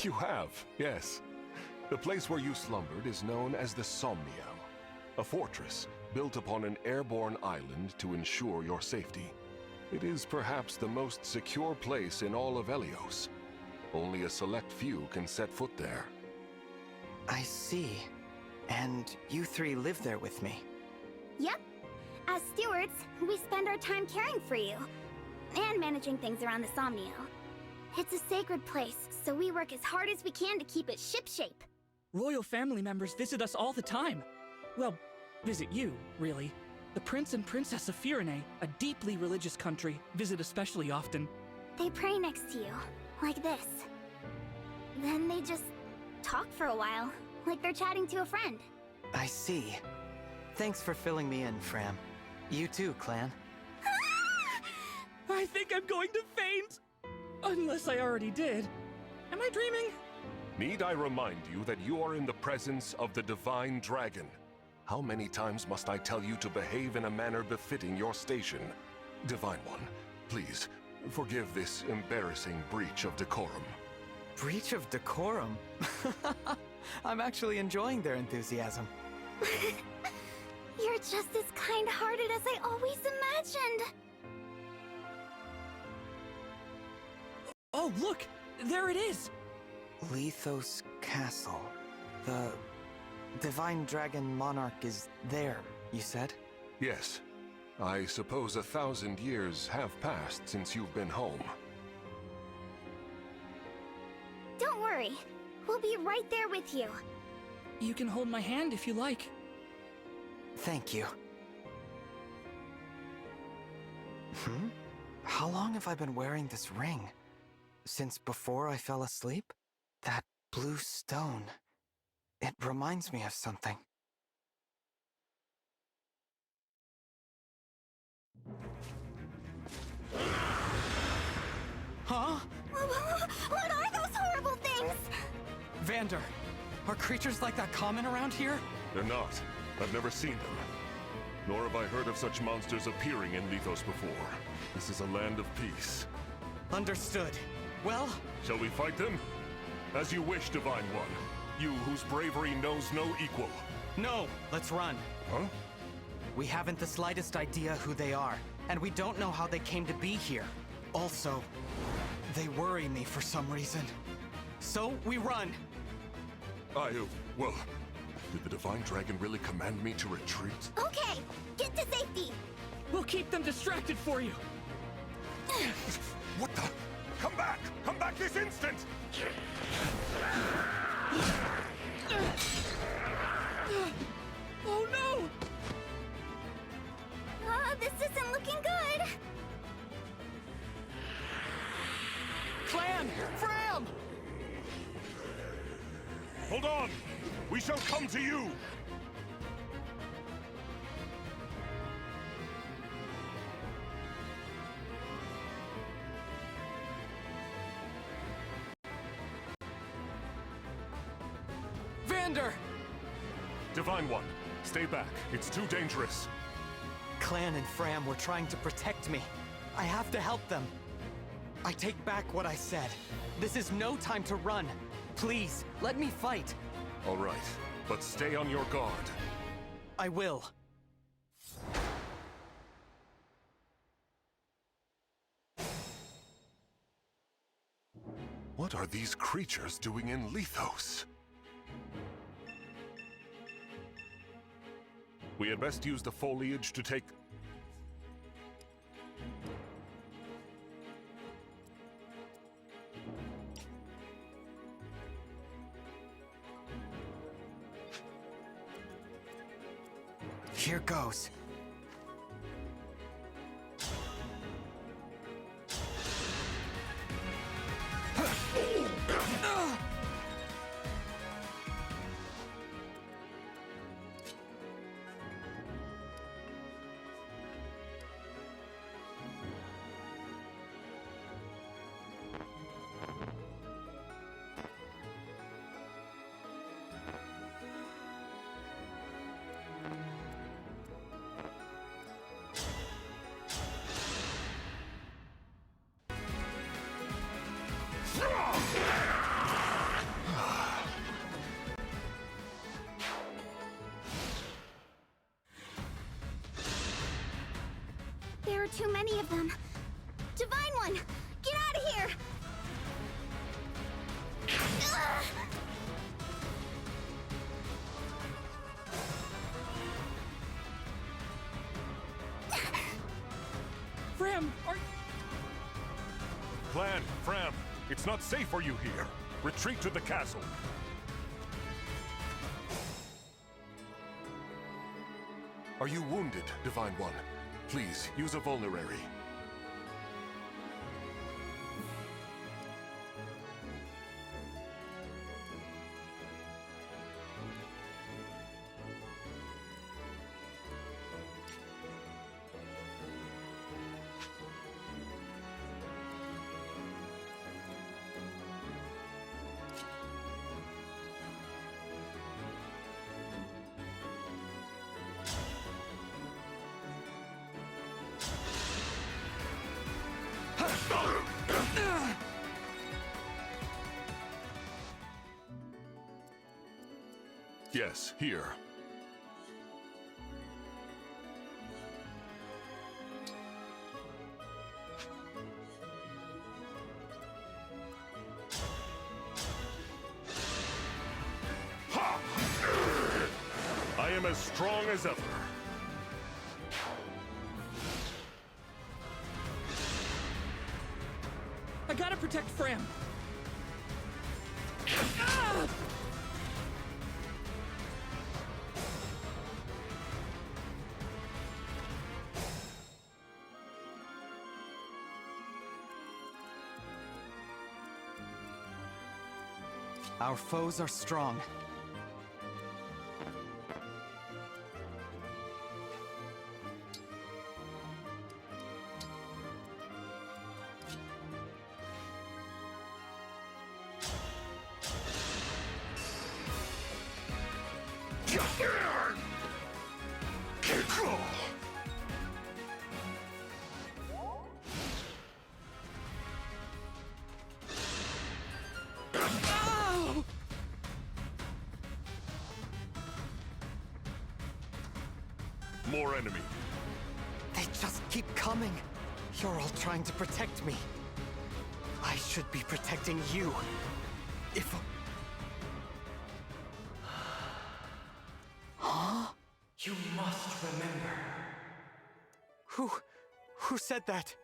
You have, yes. The place where you slumbered is known as the Somniel, a fortress built upon an airborne island to ensure your safety. It is perhaps the most secure place in all of Elios. Only a select few can set foot there. I see. And you three live there with me. Yep. As stewards, we spend our time caring for you. And managing things around the Somniel. It's a sacred place, so we work as hard as we can to keep it shipshape. Royal family members visit us all the time. Well, visit you, really. The Prince and Princess of Firene, a deeply religious country, visit especially often. They pray next to you, like this. Then they just talk for a while, like they're chatting to a friend. I see. Thanks for filling me in, Fram. You too, Clan. I think I'm going to faint! Unless I already did. Am I dreaming? Need I remind you that you are in the presence of the Divine Dragon? How many times must I tell you to behave in a manner befitting your station? Divine One, please, forgive this embarrassing breach of decorum. Breach of decorum? I'm actually enjoying their enthusiasm. You're just as kind-hearted as I always imagined. Oh, look! There it is! Lithos Castle. The Divine Dragon Monarch is there, you said? Yes. I suppose 1,000 years have passed since you've been home. Don't worry. We'll be right there with you. You can hold my hand if you like. Thank you. How long have I been wearing this ring? Since before I fell asleep? That blue stone. It reminds me of something. Huh? What are those horrible things? Vander, are creatures like that common around here? They're not. I've never seen them. Nor have I heard of such monsters appearing in Lithos before. This is a land of peace. Understood. Well, shall we fight them? As you wish, Divine One. You whose bravery knows no equal. No, let's run. Huh? We haven't the slightest idea who they are, and we don't know how they came to be here. Also, they worry me for some reason. So, we run! Well, did the Divine Dragon really command me to retreat? Okay, get to safety! We'll keep them distracted for you! What the? Come back! Come back this instant! Oh no! This isn't looking good! Clan! Fram! Hold on! We shall come to you! Vander! Divine One, stay back. It's too dangerous. Clan and Fram were trying to protect me. I have to help them. I take back what I said. This is no time to run. Please, let me fight. All right, but stay on your guard. I will. What are these creatures doing in Lithos? We had best use the foliage to take... Here goes. any of them. Divine One, get out of here! Ugh! Fram, are... Clan, Fram, it's not safe for you here. Retreat to the castle. Are you wounded, Divine One? Please, use a vulnerary. Yes, here. Ha! I am as strong as ever. I gotta protect Fram. Ah! Our foes are strong. More enemy. They just keep coming. You're all trying to protect me. I should be protecting you. If... Huh? You must remember. Who said that?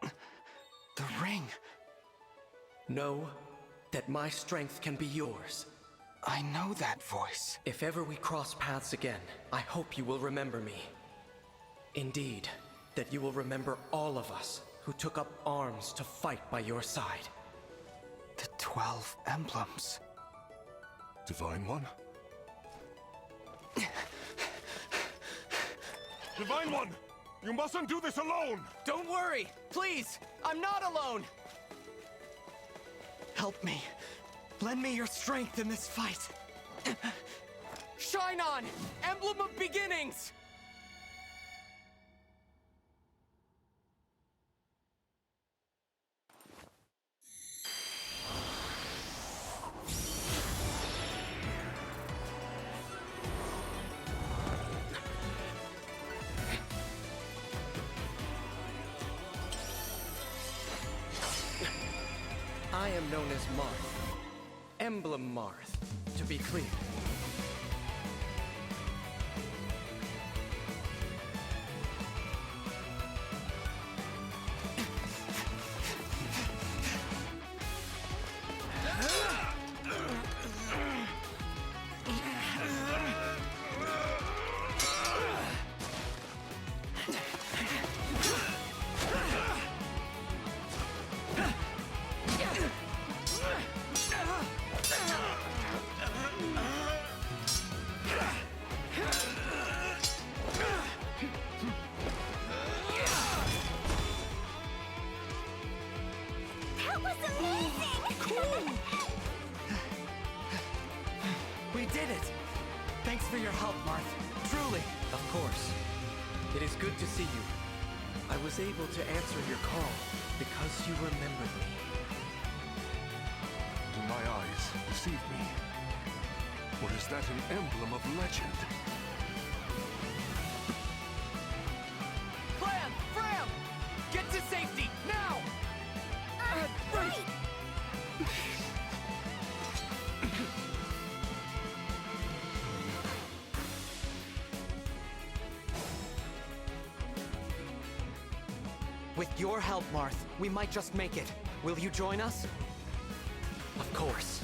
The ring. Know that my strength can be yours. I know that voice. If ever we cross paths again, I hope you will remember me. Indeed, that you will remember all of us who took up arms to fight by your side. The 12 emblems. Divine One? Divine One! You mustn't do this alone! Don't worry! Please! I'm not alone! Help me. Lend me your strength in this fight. Shine on! Emblem of Beginnings! I am known as Marth. Emblem Marth, to be clear. That was amazing! We did it! Thanks for your help, Marth. Truly. Of course. It is good to see you. I was able to answer your call because you remembered me. Do my eyes deceive me? Or is that an emblem of legend? With your help, Marth, we might just make it. Will you join us? Of course.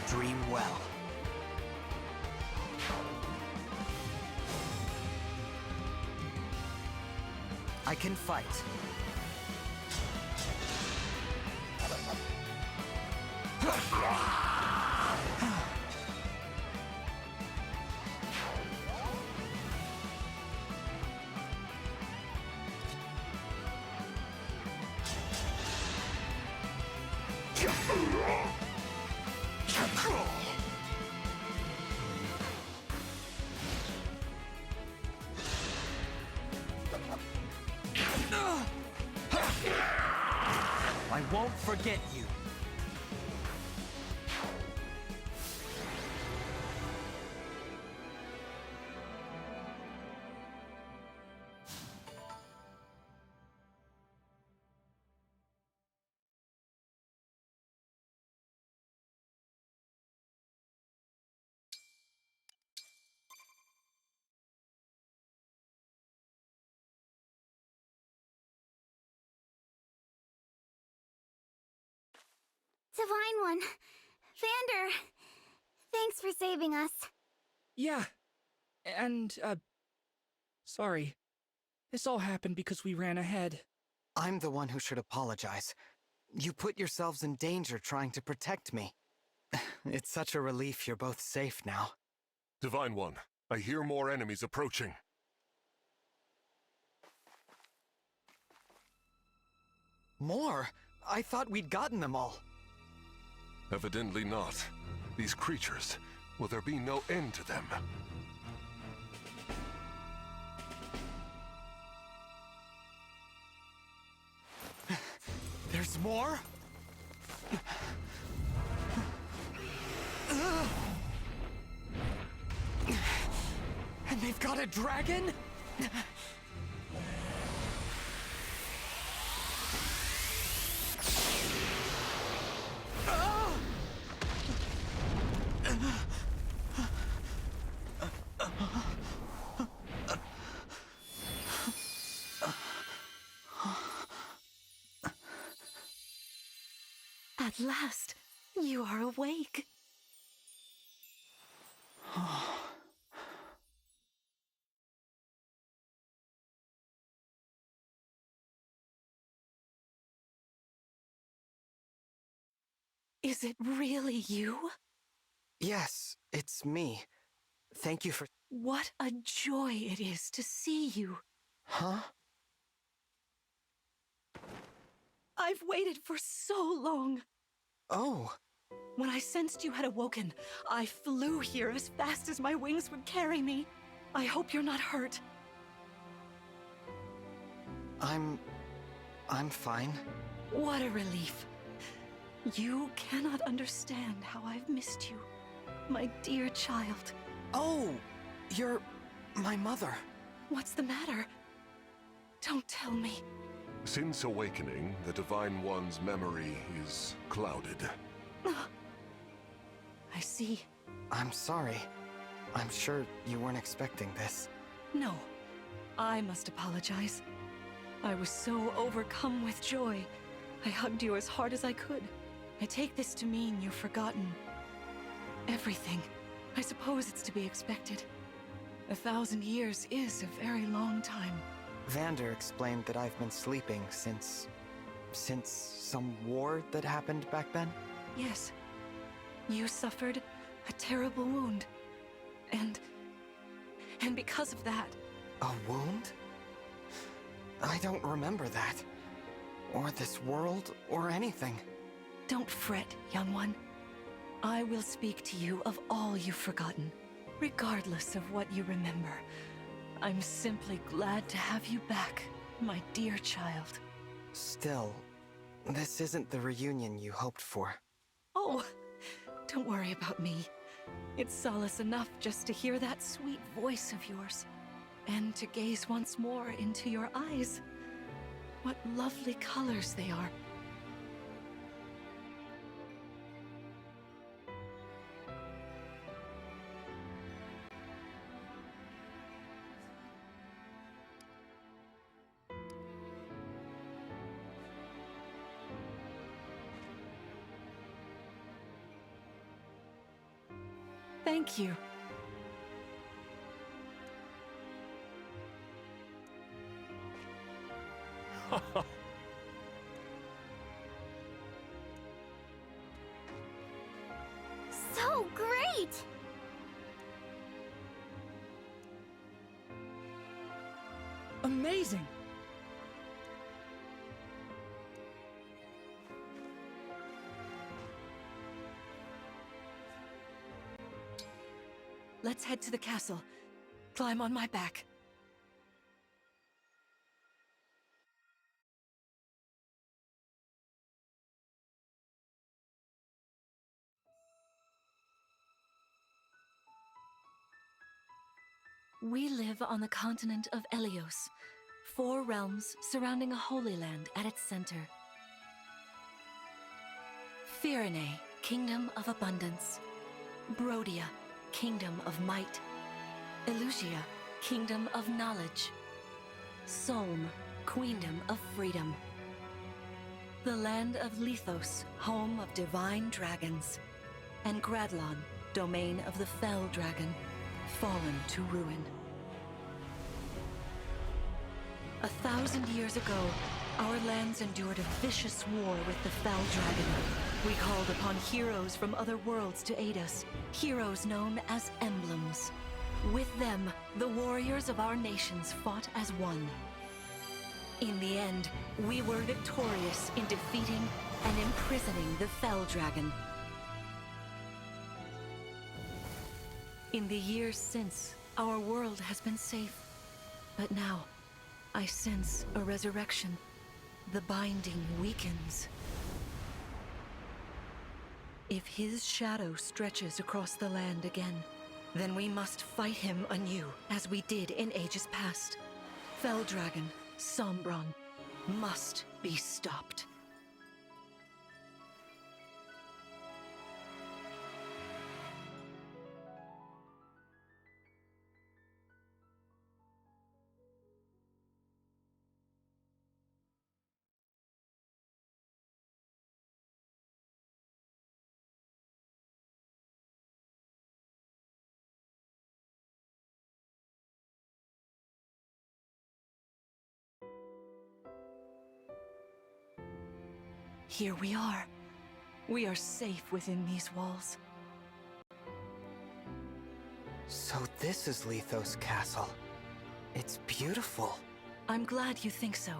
Dream well. I can fight. I won't forget you. Divine One. Vander. Thanks for saving us. Yeah. And, sorry. This all happened because we ran ahead. I'm the one who should apologize. You put yourselves in danger trying to protect me. It's such a relief you're both safe now. Divine One, I hear more enemies approaching. More? I thought we'd gotten them all. Evidently not. These creatures, will there be no end to them? There's more? And they've got a dragon? At last, you are awake. Is it really you? Yes, it's me. Thank you for... What a joy it is to see you. Huh? I've waited for so long. Oh. When I sensed you had awoken, I flew here as fast as my wings would carry me. I hope you're not hurt. I'm fine. What a relief. You cannot understand how I've missed you, my dear child. Oh, you're my mother. What's the matter? Don't tell me. Since awakening, the Divine One's memory is clouded. I see. I'm sorry. I'm sure you weren't expecting this. No, I must apologize. I was so overcome with joy. I hugged you as hard as I could. I take this to mean you've forgotten everything. I suppose it's to be expected. 1,000 years is a very long time. Vander explained that I've been sleeping since some war that happened back then? Yes. You suffered a terrible wound. And because of that... A wound? I don't remember that. Or this world, or anything. Don't fret, young one. I will speak to you of all you've forgotten, regardless of what you remember. I'm simply glad to have you back, my dear child. Still, this isn't the reunion you hoped for. Oh, don't worry about me. It's solace enough just to hear that sweet voice of yours, and to gaze once more into your eyes. What lovely colors they are. Thank you. So great! Amazing! Let's head to the castle. Climb on my back. We live on the continent of Elios, 4 realms surrounding a holy land at its center. Firene, Kingdom of Abundance. Brodia, Kingdom of Might. Elusia, Kingdom of Knowledge. Solm, Queendom of Freedom. The land of Lithos, home of divine dragons. And Gradlon, domain of the fell dragon, fallen to ruin. 1,000 years ago, our lands endured a vicious war with the fell dragon. We called upon heroes from other worlds to aid us, heroes known as Emblems. With them, the warriors of our nations fought as one. In the end, we were victorious in defeating and imprisoning the fell dragon. In the years since, our world has been safe. But now, I sense a resurrection. The binding weakens. If his shadow stretches across the land again, then we must fight him anew, as we did in ages past. Fell Dragon, Sombron, must be stopped. Here we are. We are safe within these walls. So this is Lithos Castle. It's beautiful. I'm glad you think so.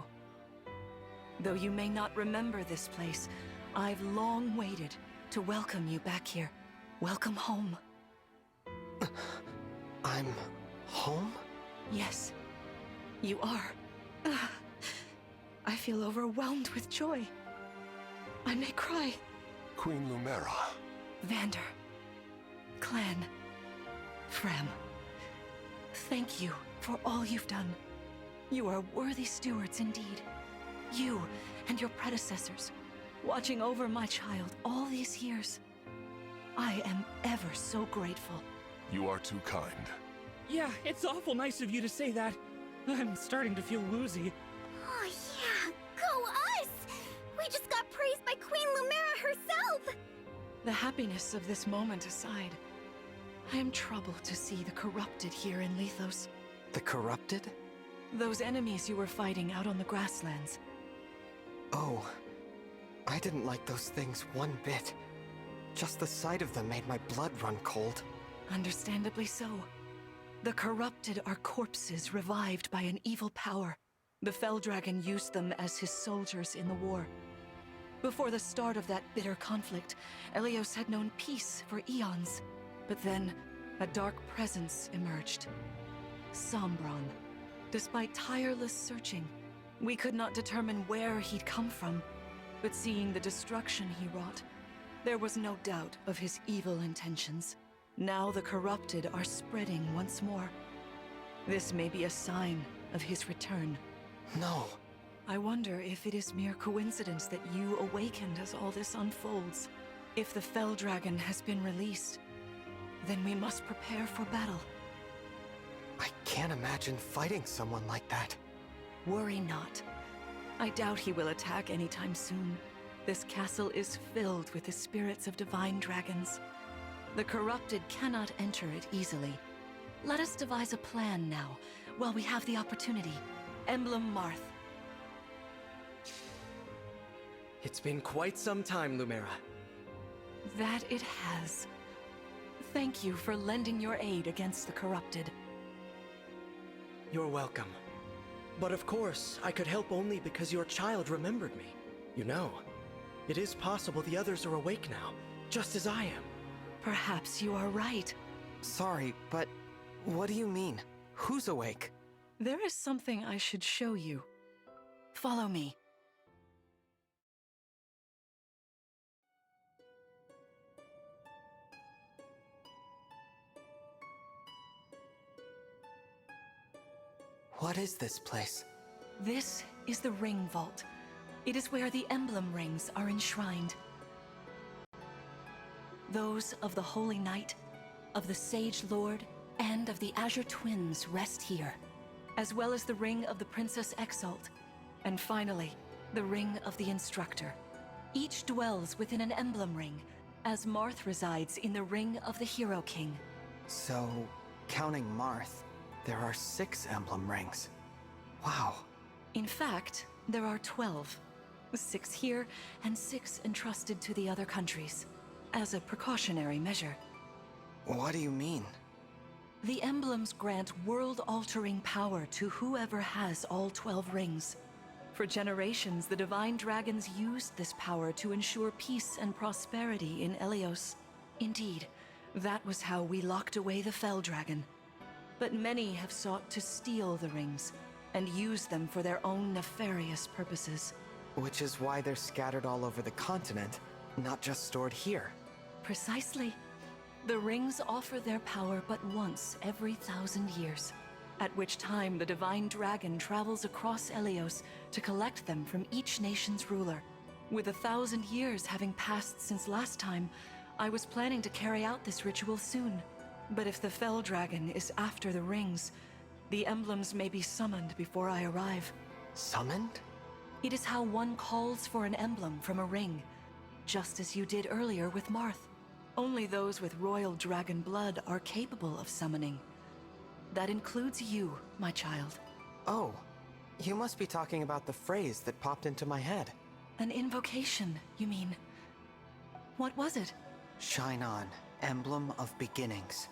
Though you may not remember this place, I've long waited to welcome you back here. Welcome home. I'm home? Yes, you are. I feel overwhelmed with joy. I may cry. Queen Lumera. Vander. Clan. Fram. Thank you for all you've done. You are worthy stewards indeed. You and your predecessors, watching over my child all these years. I am ever so grateful. You are too kind. Yeah, it's awful nice of you to say that. I'm starting to feel woozy. Oh yeah, go us! We just got praised by Queen Lumera herself! The happiness of this moment aside, I am troubled to see the corrupted here in Lethos. The corrupted? Those enemies you were fighting out on the grasslands. Oh, I didn't like those things one bit. Just the sight of them made my blood run cold. Understandably so. The corrupted are corpses revived by an evil power. The Fell Dragon used them as his soldiers in the war. Before the start of that bitter conflict, Elios had known peace for eons. But then, a dark presence emerged. Sombron. Despite tireless searching, we could not determine where he'd come from. But seeing the destruction he wrought, there was no doubt of his evil intentions. Now the corrupted are spreading once more. This may be a sign of his return. No. I wonder if it is mere coincidence that you awakened as all this unfolds. If the Fell Dragon has been released, then we must prepare for battle. I can't imagine fighting someone like that. Worry not. I doubt he will attack anytime soon. This castle is filled with the spirits of divine dragons. The corrupted cannot enter it easily. Let us devise a plan now, while we have the opportunity. Emblem Marth. It's been quite some time, Lumera. That it has. Thank you for lending your aid against the corrupted. You're welcome. But of course, I could help only because your child remembered me. You know, it is possible the others are awake now, just as I am. Perhaps you are right. Sorry, but what do you mean? Who's awake? There is something I should show you. Follow me. What is this place? This is the Ring Vault. It is where the Emblem Rings are enshrined. Those of the Holy Knight, of the Sage Lord, and of the Azure Twins rest here, as well as the Ring of the Princess Exalt, and finally, the Ring of the Instructor. Each dwells within an Emblem Ring, as Marth resides in the Ring of the Hero King. So, counting Marth, there are 6 emblem rings. Wow. In fact, there are 12. 6 here, and 6 entrusted to the other countries, as a precautionary measure. What do you mean? The emblems grant world-altering power to whoever has all 12 rings. For generations, the Divine Dragons used this power to ensure peace and prosperity in Elios. Indeed, that was how we locked away the Fell Dragon. But many have sought to steal the rings, and use them for their own nefarious purposes. Which is why they're scattered all over the continent, not just stored here. Precisely. The rings offer their power but once every 1,000 years, at which time the Divine Dragon travels across Elios to collect them from each nation's ruler. With 1,000 years having passed since last time, I was planning to carry out this ritual soon. But if the Fell Dragon is after the rings, the emblems may be summoned before I arrive. Summoned? It is how one calls for an emblem from a ring, just as you did earlier with Marth. Only those with royal dragon blood are capable of summoning. That includes you, my child. Oh, you must be talking about the phrase that popped into my head. An invocation, you mean? What was it? Shine on, emblem of beginnings.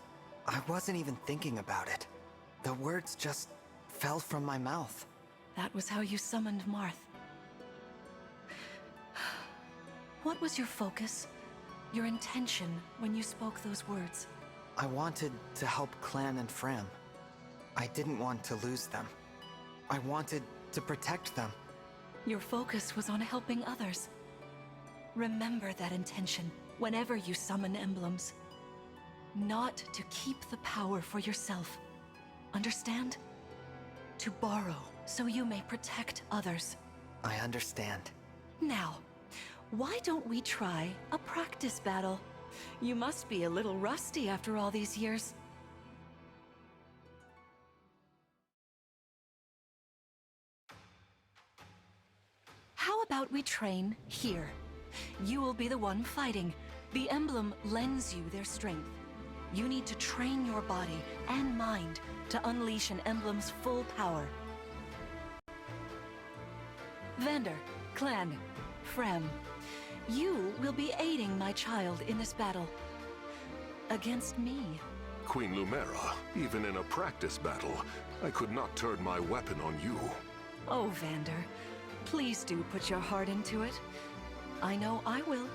I wasn't even thinking about it. The words just fell from my mouth. That was how you summoned Marth. What was your focus? Your intention when you spoke those words? I wanted to help Clan and Fram. I didn't want to lose them. I wanted to protect them. Your focus was on helping others. Remember that intention whenever you summon emblems. Not to keep the power for yourself. Understand? To borrow so you may protect others. I understand. Now, why don't we try a practice battle? You must be a little rusty after all these years. about we train here? You will be the one fighting. The emblem lends you their strength. You need to train your body and mind to unleash an emblem's full power. Vander, Clan, Frem, you will be aiding my child in this battle. Against me. Queen Lumera, even in a practice battle, I could not turn my weapon on you. Oh, Vander, please do put your heart into it. I know I will.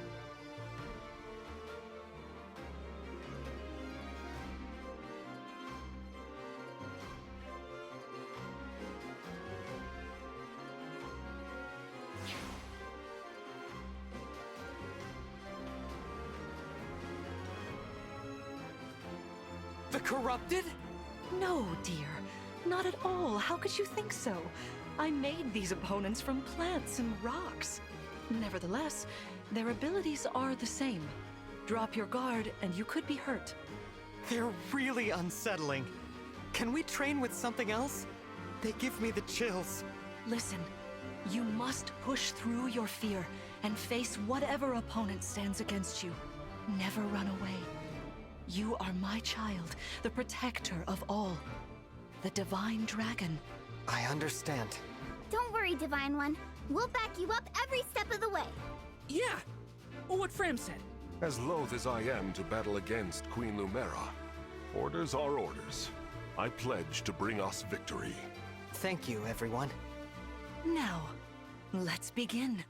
The corrupted? No, dear. Not at all. How could you think so? I made these opponents from plants and rocks. Nevertheless, their abilities are the same. Drop your guard and you could be hurt. They're really unsettling. Can we train with something else? They give me the chills. Listen, you must push through your fear and face whatever opponent stands against you. Never run away. You are my child, the protector of all. The Divine Dragon. I understand. Don't worry, Divine One. We'll back you up every step of the way. Yeah! What Fram said. As loath as I am to battle against Queen Lumera, orders are orders. I pledge to bring us victory. Thank you, everyone. Now, let's begin.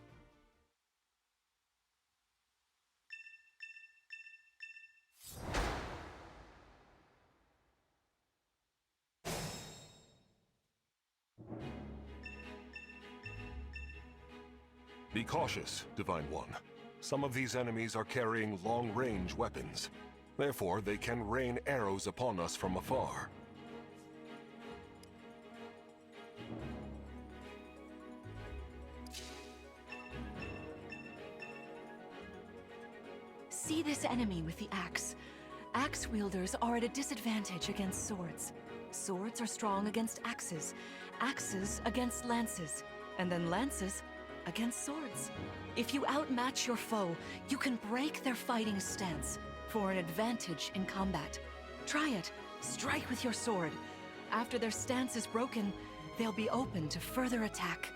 Be cautious, Divine One. Some of these enemies are carrying long-range weapons. Therefore, they can rain arrows upon us from afar. See this enemy with the axe. Axe wielders are at a disadvantage against swords. Swords are strong against axes, axes against lances, and then lances against swords. If you outmatch your foe, you can break their fighting stance for an advantage in combat. Try it. Strike with your sword. After their stance is broken, they'll be open to further attack.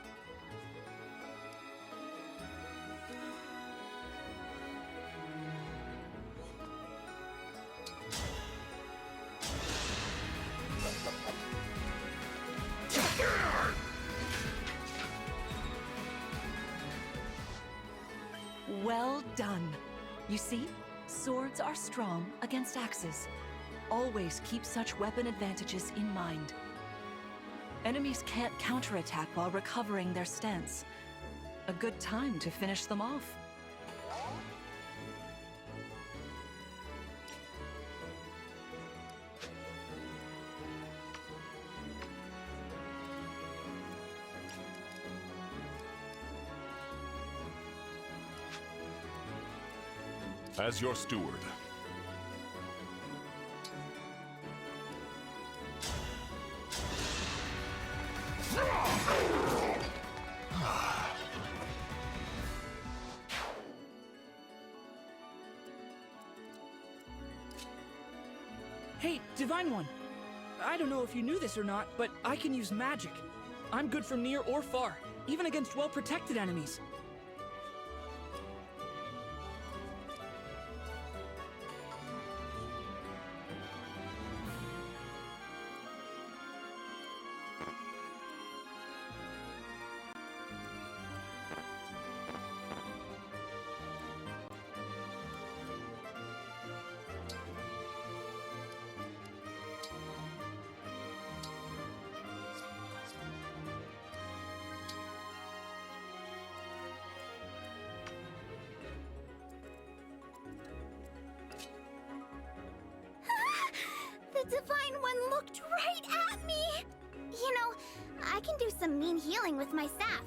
Well done. You see, swords are strong against axes. Always keep such weapon advantages in mind. Enemies can't counterattack while recovering their stance. A good time to finish them off. As your steward. Hey, Divine One. I don't know if you knew this or not, but I can use magic. I'm good from near or far, even against well-protected enemies. The Divine One looked right at me! You know, I can do some mean healing with my staff.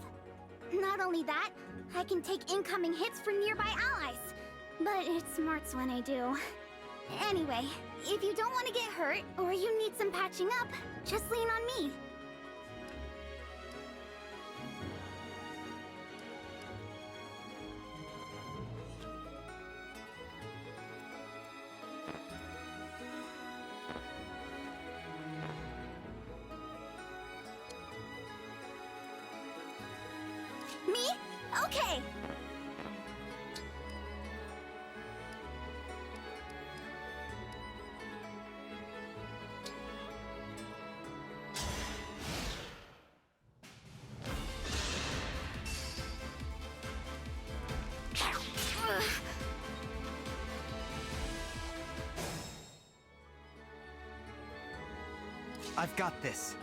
Not only that, I can take incoming hits for nearby allies. But it smarts when I do. Anyway, if you don't want to get hurt, or you need some patching up, just lean on me. Me? Okay. I've got this.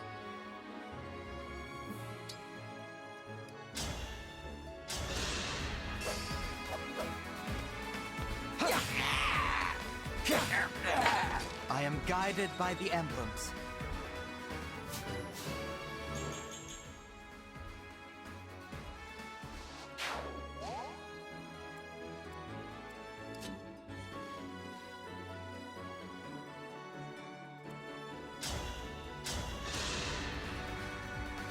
I am guided by the emblems.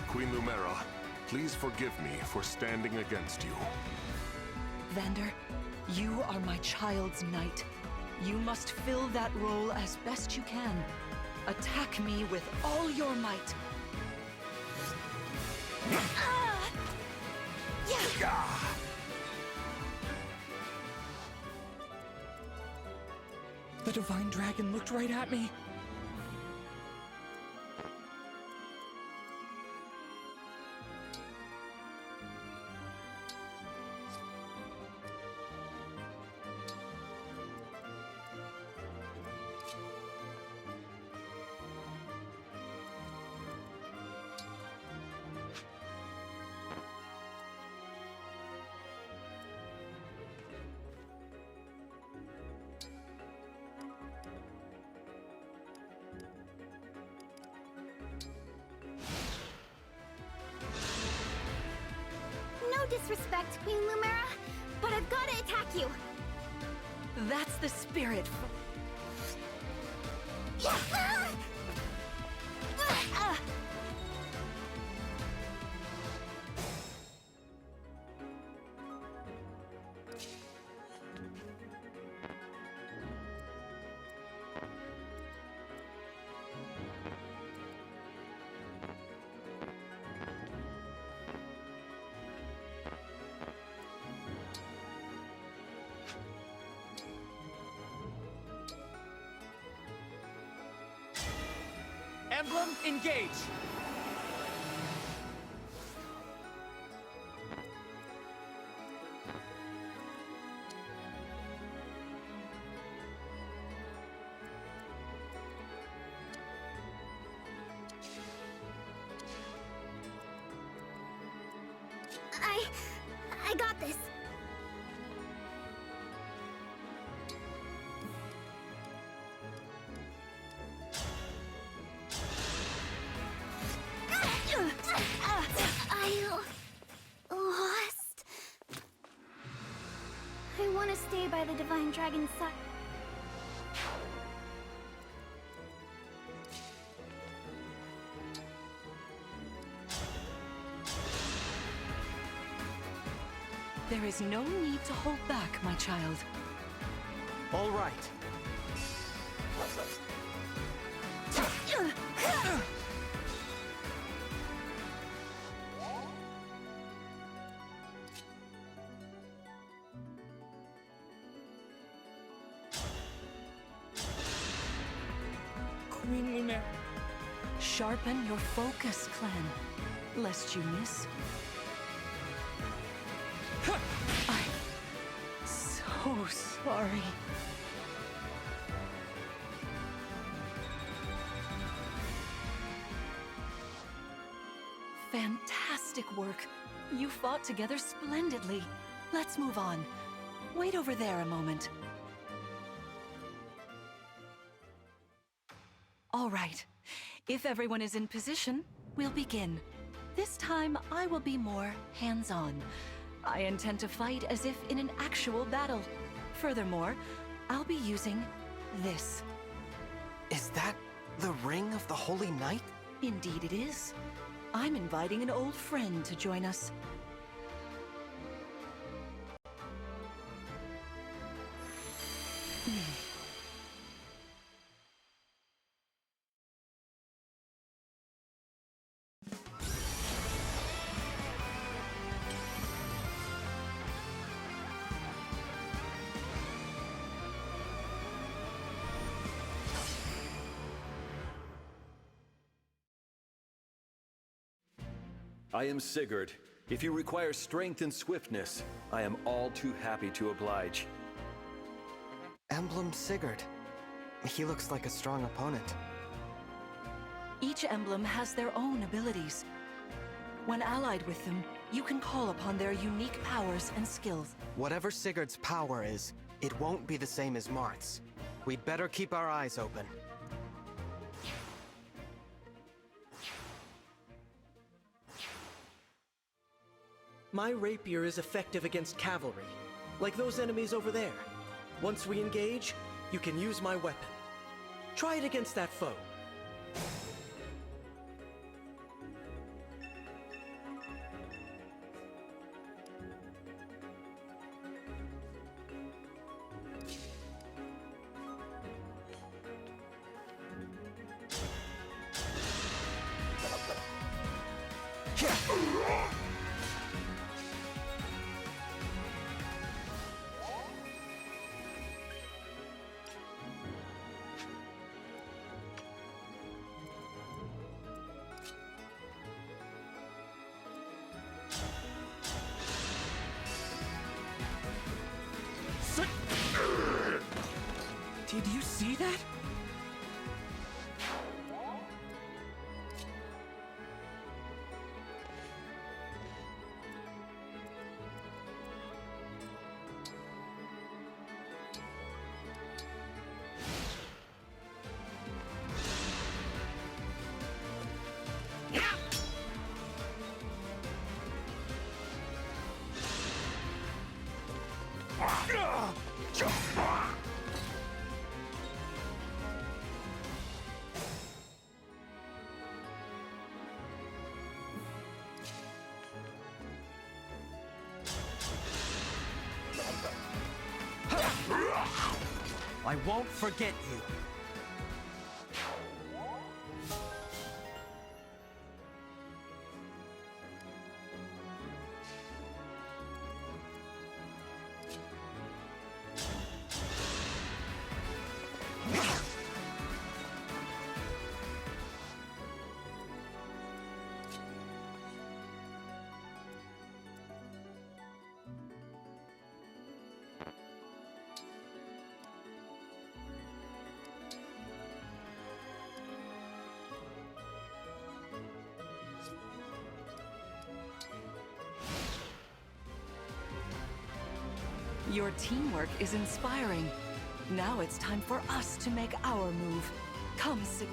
Queen Lumera, please forgive me for standing against you. Vander, you are my child's knight. You must fill that role as best you can. Attack me with all your might. The Divine Dragon looked right at me. No disrespect, Queen Lumera, but I've got to attack you. That's the spirit. Emblem, engage! I got this. I lost. I want to stay by the Divine Dragon's side. There is no need to hold back, my child. All right. Queen Lumera. Sharpen your focus, clan, lest you miss. I'm so sorry. Fantastic work. You fought together splendidly. Let's move on. Wait over there a moment. All right. If everyone is in position, we'll begin. This time, I will be more hands-on. I intend to fight as if in an actual battle. Furthermore, I'll be using this. Is that the Ring of the Holy Knight? Indeed it is. I'm inviting an old friend to join us. I am Sigurd. If you require strength and swiftness, I am all too happy to oblige. Emblem Sigurd. He looks like a strong opponent. Each emblem has their own abilities. When allied with them, you can call upon their unique powers and skills. Whatever Sigurd's power is, it won't be the same as Marth's. We'd better keep our eyes open. My rapier is effective against cavalry, like those enemies over there. Once we engage, you can use my weapon. Try it against that foe. Did you see that? I won't forget you. Your teamwork is inspiring. Now it's time for us to make our move. Come, Sig.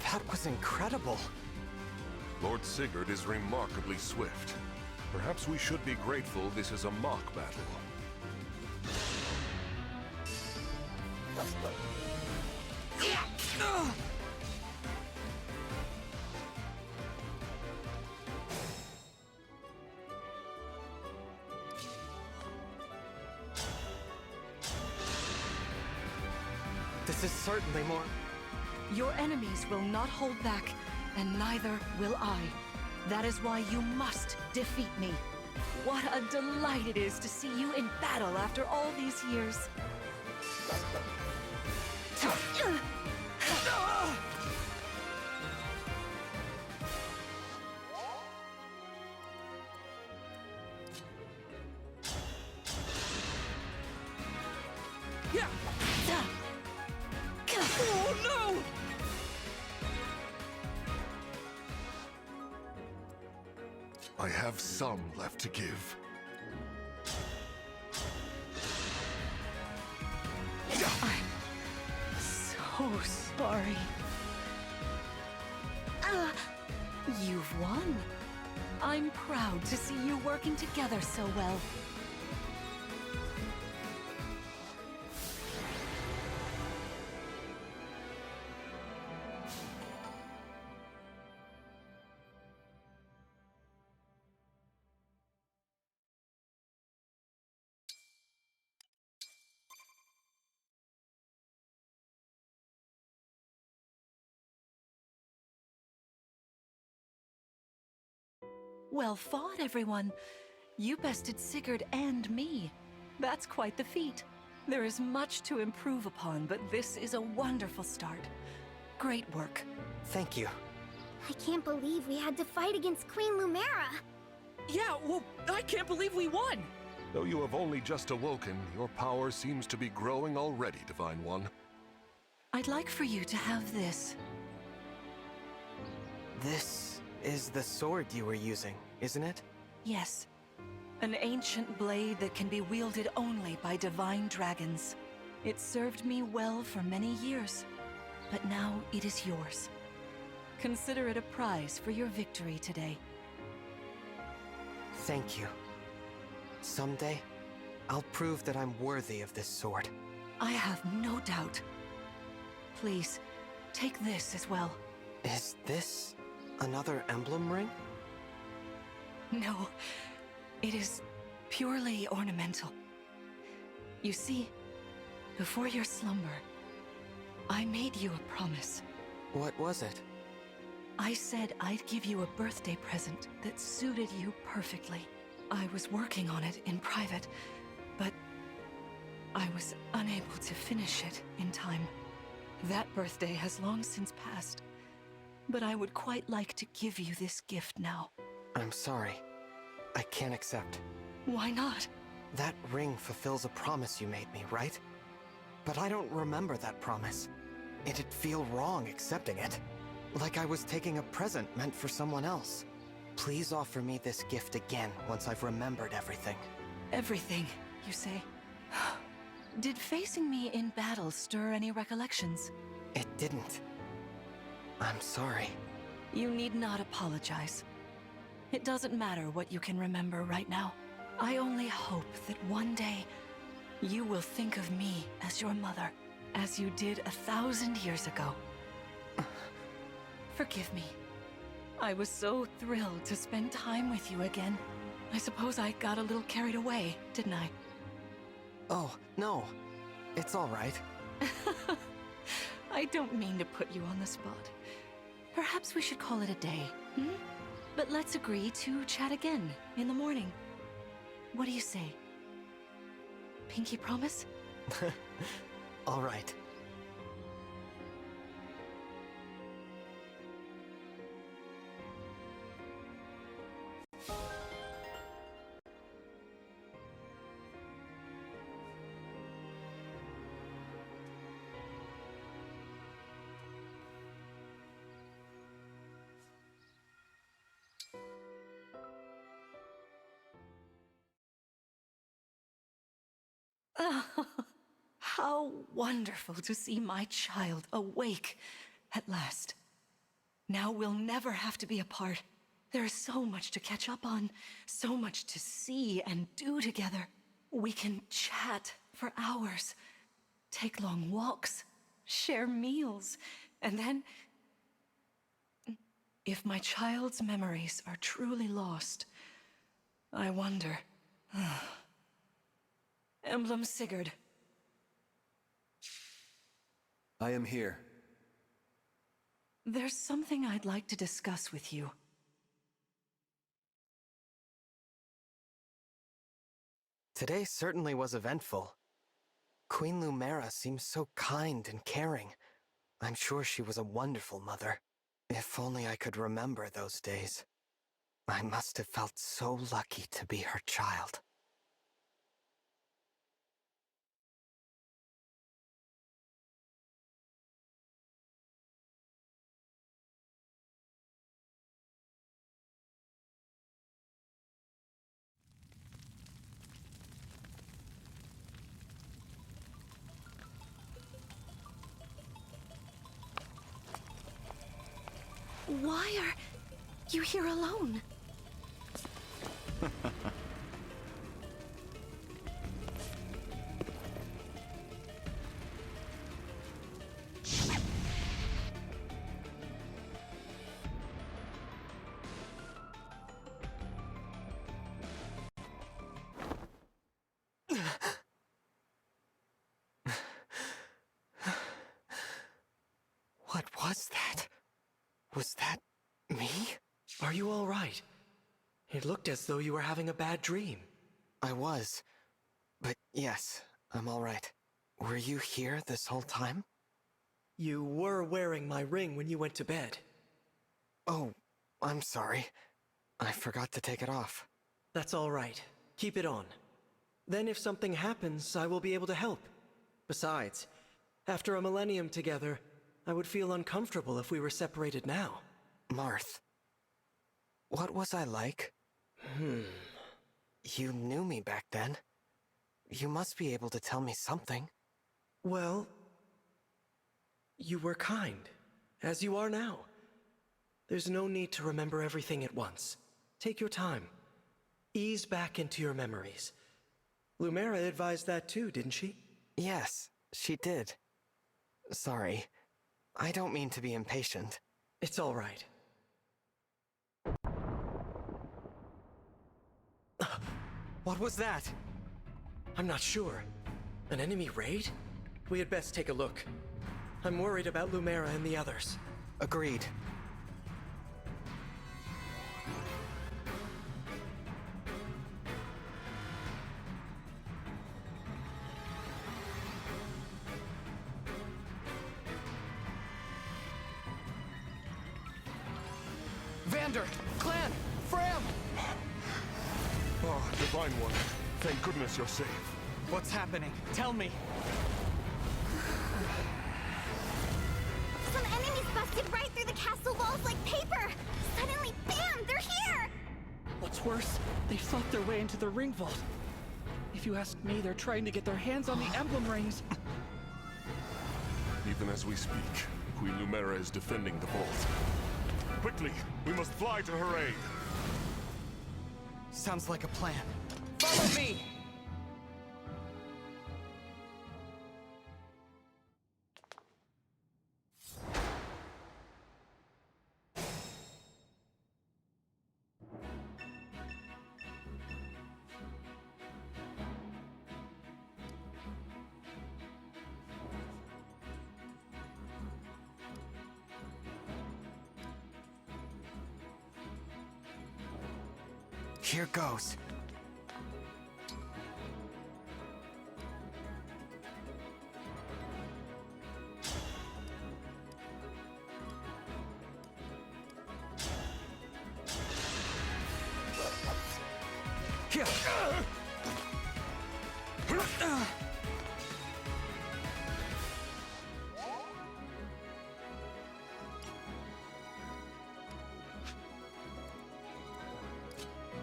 That was incredible. Lord Sigurd is remarkably swift. Perhaps we should be grateful this is a mock battle. This is certainly more... Your enemies will not hold back, and neither will I. That is why you must defeat me. What a delight it is to see you in battle after all these years. Oh no! I have some left to give. I'm so sorry. You've won. I'm proud to see you working together so well. Well fought, everyone. You bested Sigurd and me. That's quite the feat. There is much to improve upon, but this is a wonderful start. Great work. Thank you. I can't believe we had to fight against Queen Lumera. Yeah, well, I can't believe we won! Though you have only just awoken, your power seems to be growing already, Divine One. I'd like for you to have this. This is the sword you were using, isn't it? Yes. An ancient blade that can be wielded only by divine dragons. It served me well for many years, but now it is yours. Consider it a prize for your victory today. Thank you. Someday, I'll prove that I'm worthy of this sword. I have no doubt. Please, take this as well. Is this another emblem ring? No, it is purely ornamental. You see, before your slumber, I made you a promise. What was it? I said I'd give you a birthday present that suited you perfectly. I was working on it in private, but I was unable to finish it in time. That birthday has long since passed, but I would quite like to give you this gift now. I'm sorry. I can't accept. Why not? That ring fulfills a promise you made me, right? But I don't remember that promise. It'd feel wrong accepting it. Like I was taking a present meant for someone else. Please offer me this gift again once I've remembered everything. Everything, you say? Did facing me in battle stir any recollections? It didn't. I'm sorry. You need not apologize. It doesn't matter what you can remember right now. I only hope that one day you will think of me as your mother, as you did 1,000 years ago. Forgive me. I was so thrilled to spend time with you again. I suppose I got a little carried away, didn't I? Oh, no. It's all right. I don't mean to put you on the spot. Perhaps we should call it a day, hmm? But let's agree to chat again in the morning. What do you say? Pinky promise? All right. Oh, how wonderful to see my child awake at last. Now we'll never have to be apart. There is so much to catch up on, so much to see and do together. We can chat for hours, take long walks, share meals, and then... If my child's memories are truly lost, I wonder... Emblem Sigurd. I am here. There's something I'd like to discuss with you. Today certainly was eventful. Queen Lumera seems so kind and caring. I'm sure she was a wonderful mother. If only I could remember those days. I must have felt so lucky to be her child. Why are you here alone? What was that? Was that me? Are you all right? It It looked as though you were having a bad dream. I was. But yes, I'm alright. Were you here this whole time? You were wearing my ring when you went to bed. Oh, I'm sorry. I forgot to take it off. That's all right. Keep it on. Then if something happens, I will be able to help. Besides, after a millennium together, I would feel uncomfortable if we were separated now. Marth, what was I like? You knew me back then. You must be able to tell me something. Well, you were kind, as you are now. There's no need to remember everything at once. Take your time. Ease back into your memories. Lumera advised that too, didn't she? Yes, she did. Sorry. I don't mean to be impatient. It's all right. What was that? I'm not sure. An enemy raid? We had best take a look. I'm worried about Lumera and the others. Agreed. Vander! Clan! Fram! Oh, Divine One. Thank goodness you're safe. What's happening? Tell me! Some enemies busted right through the castle walls like paper! Suddenly, bam! They're here! What's worse, they fought their way into the ring vault. If you ask me, they're trying to get their hands on the emblem rings. Even as we speak, Queen Lumera is defending the vault. Quickly, we must fly to her aid. Sounds like a plan. Follow me! Here goes. Here.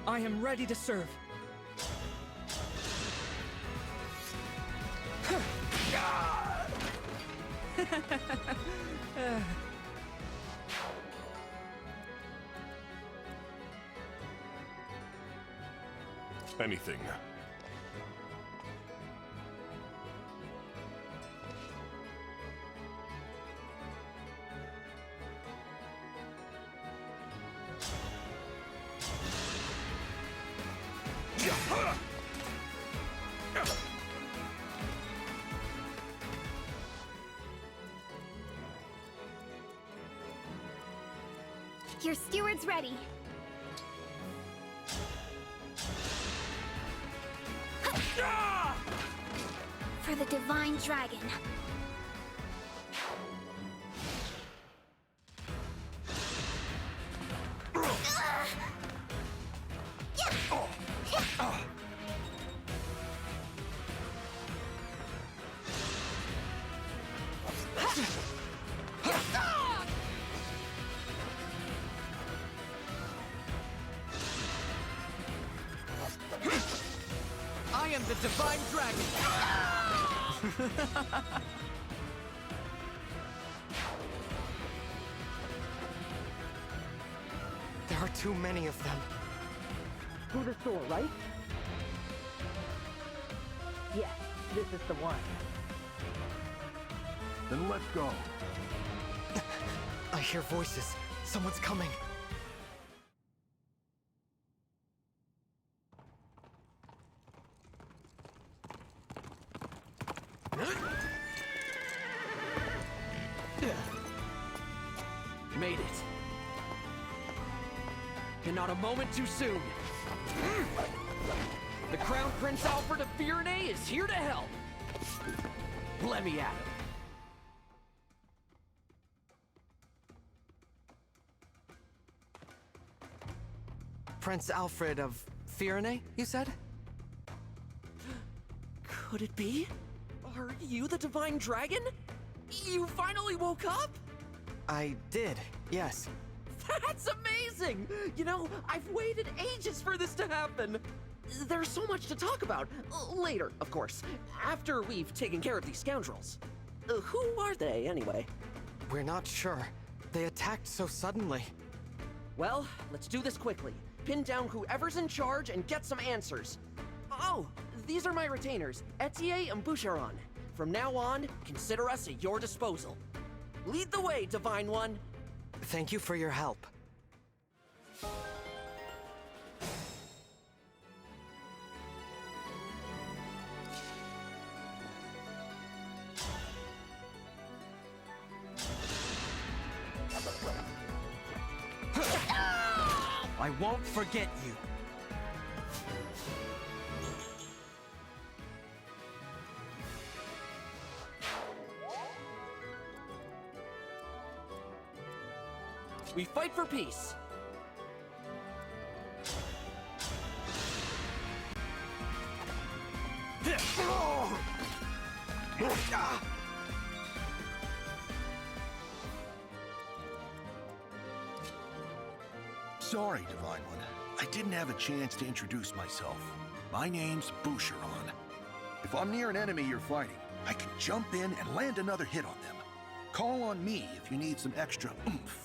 I am ready to serve. Anything. Your steward's ready. For the Divine Dragon. I am the Divine Dragon! There are too many of them. Through the door, right? Yes, this is the one. Then let's go. I hear voices. Someone's coming. Made it. And not a moment too soon. The Crown Prince Alfred of Firenze is here to help! Let me at him. Prince Alfred of Firenze, you said? Could it be? Are you the Divine Dragon? You finally woke up? I did, yes. That's amazing! You know, I've waited ages for this to happen. There's so much to talk about. Later, of course, after we've taken care of these scoundrels. Who are they, anyway? We're not sure. They attacked so suddenly. Well, let's do this quickly. Pin down whoever's in charge and get some answers. Oh, these are my retainers, Etier and Boucheron. From now on, consider us at your disposal. Lead the way, Divine One. Thank you for your help. I won't forget you. We fight for peace. Sorry, Divine One. I didn't have a chance to introduce myself. My name's Boucheron. If I'm near an enemy you're fighting, I can jump in and land another hit on them. Call on me if you need some extra oomph.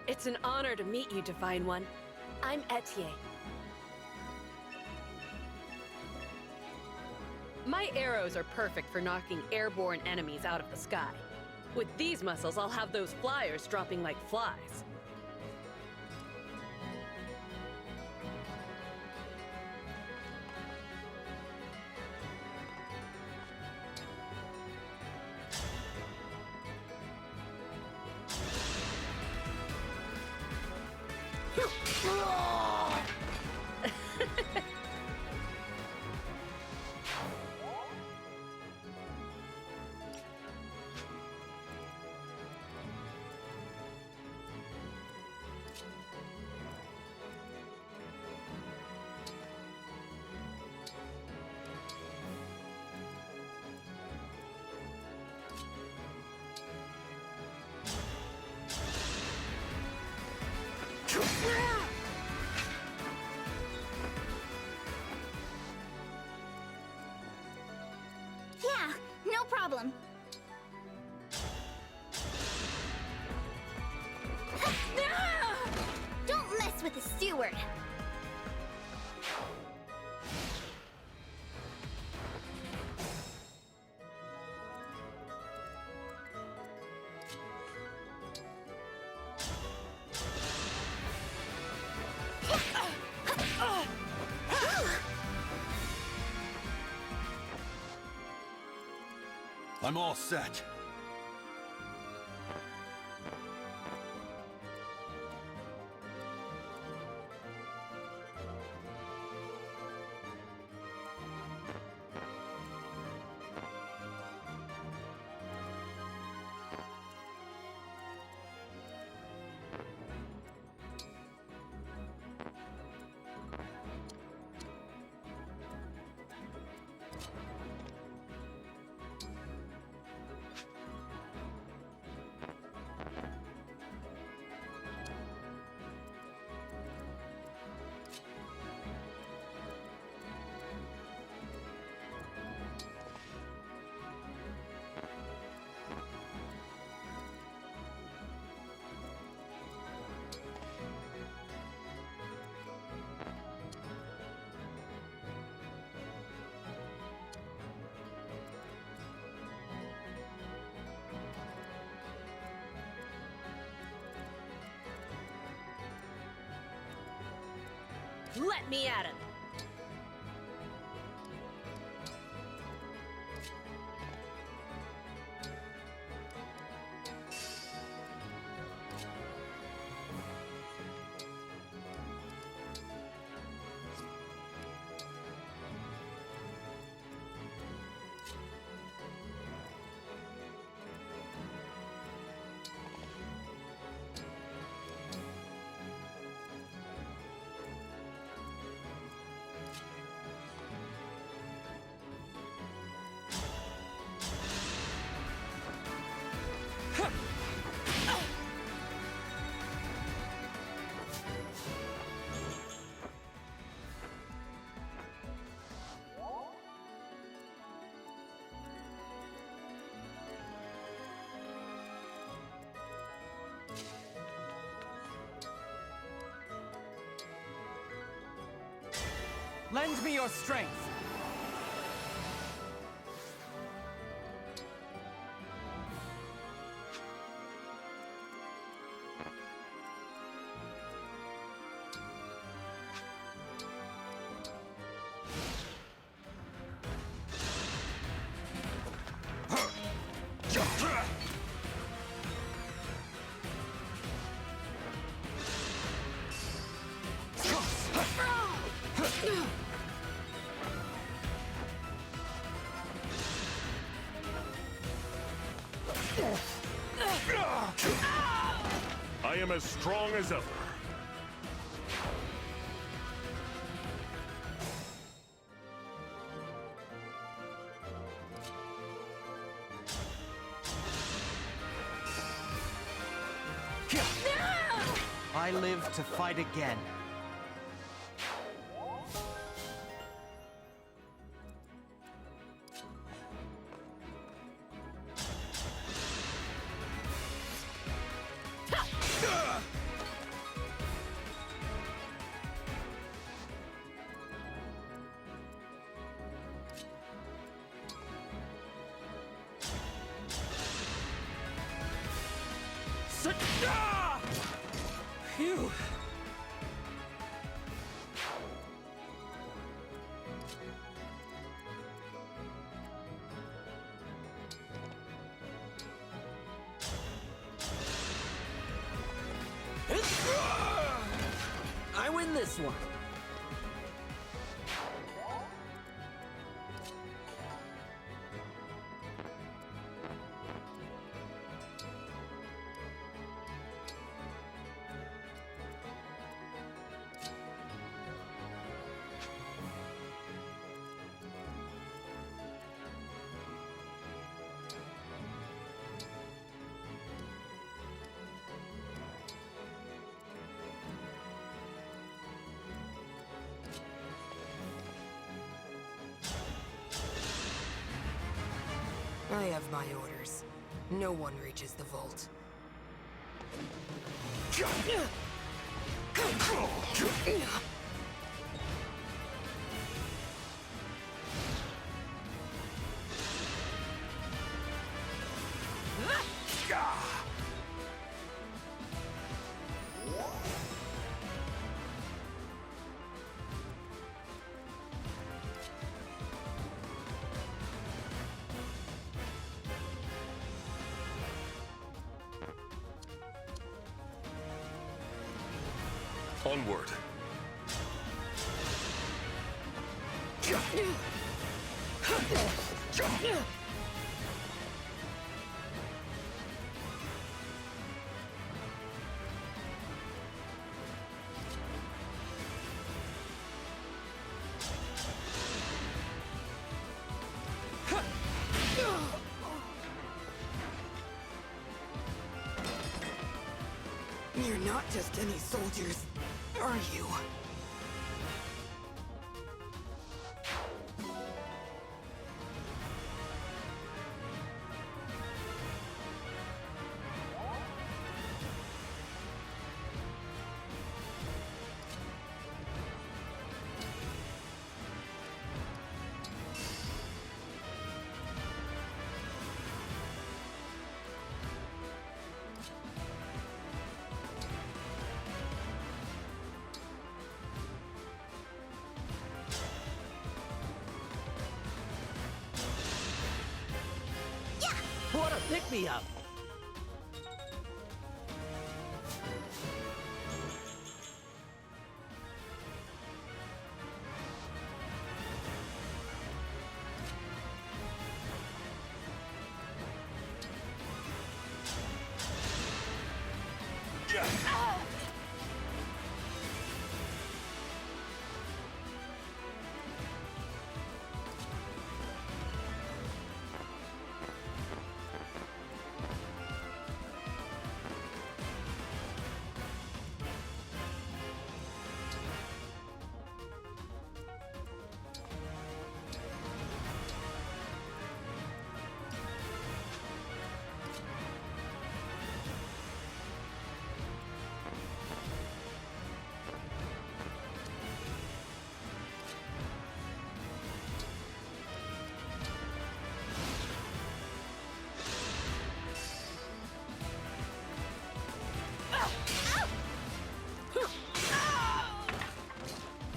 It's an honor to meet you, Divine One. I'm Etier. My arrows are perfect for knocking airborne enemies out of the sky. With these muscles, I'll have those flyers dropping like flies. Yeah, no problem. Don't mess with the steward. I'm all set. Let me at him! Lend me your strength! I am as strong as ever. I live to fight again. Phew. I win this one. I have my orders. No one reaches the vault. Onward. You're not just any soldiers, are you? pick-me-up.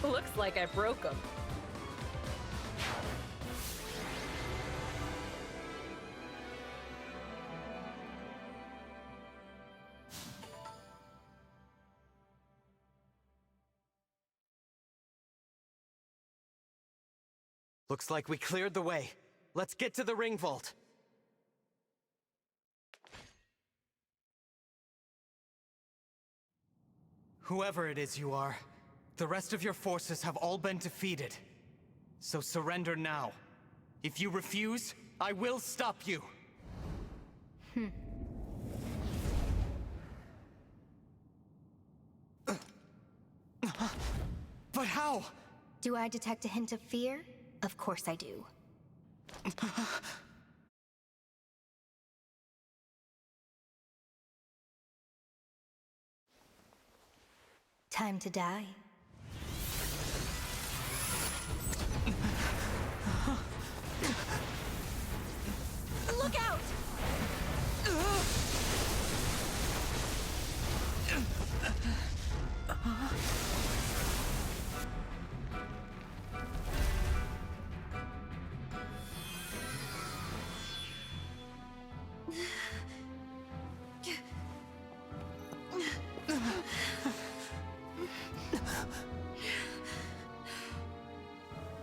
Looks like I broke them. Looks like we cleared the way. Let's get to the ring vault. Whoever it is you are, the rest of your forces have all been defeated. So surrender now. If you refuse, I will stop you. But how? Do I detect a hint of fear? Of course I do. Time to die. Look out!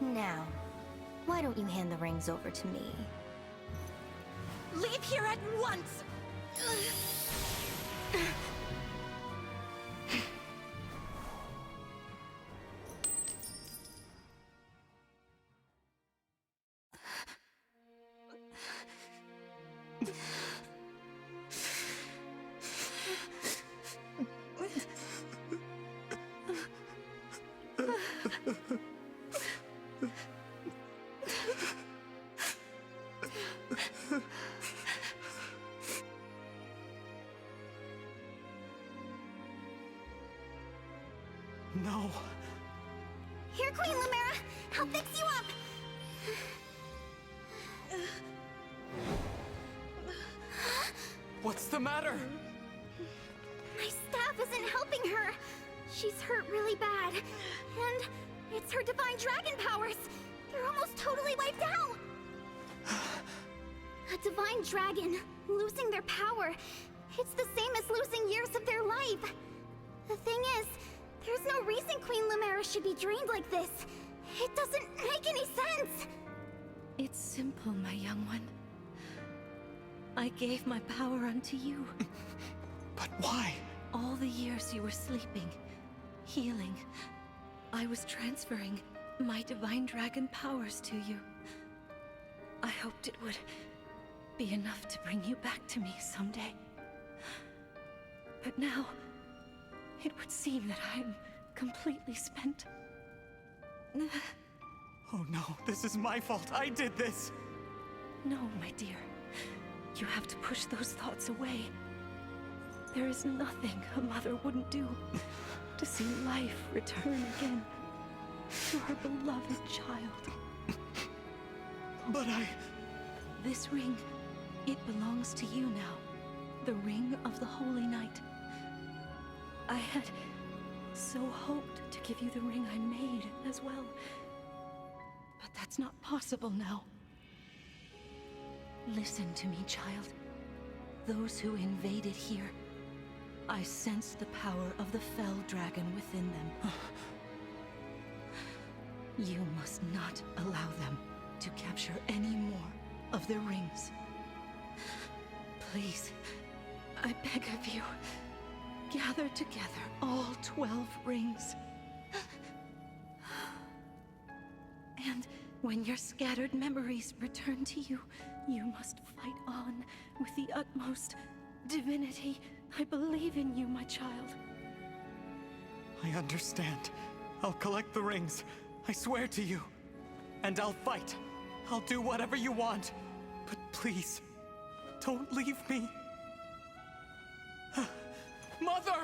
Now, why don't you hand the rings over to me? Leave here at once! No. Here, Queen Lumera! I'll fix you up! What's the matter? My staff isn't helping her. She's hurt really bad. And it's her divine dragon powers. They're almost totally wiped out. A divine dragon, losing their power. It's the same as losing years of their life. The thing is, there's no reason Queen Lumera should be drained like this. It doesn't make any sense. It's simple, my young one. I gave my power unto you. But why? All the years you were sleeping, healing, I was transferring my divine dragon powers to you. I hoped it would be enough to bring you back to me someday. But now, it would seem that I'm completely spent. Oh no, this is my fault. I did this. No, my dear. You have to push those thoughts away. There is nothing a mother wouldn't do to see life return again to her beloved child. But This ring, it belongs to you now. The ring of the Holy Night. I had so hoped to give you the ring I made as well. But that's not possible now. Listen to me, child. those who invaded here, I sense the power of the fell dragon within them. You must not allow them to capture any more of the rings. Please, I beg of you, gather together all 12 rings. And when your scattered memories return to you, you must fight on with the utmost divinity. I believe in you, my child. I understand. I'll collect the rings. I swear to you. And I'll fight. I'll do whatever you want. But please, don't leave me. Mother!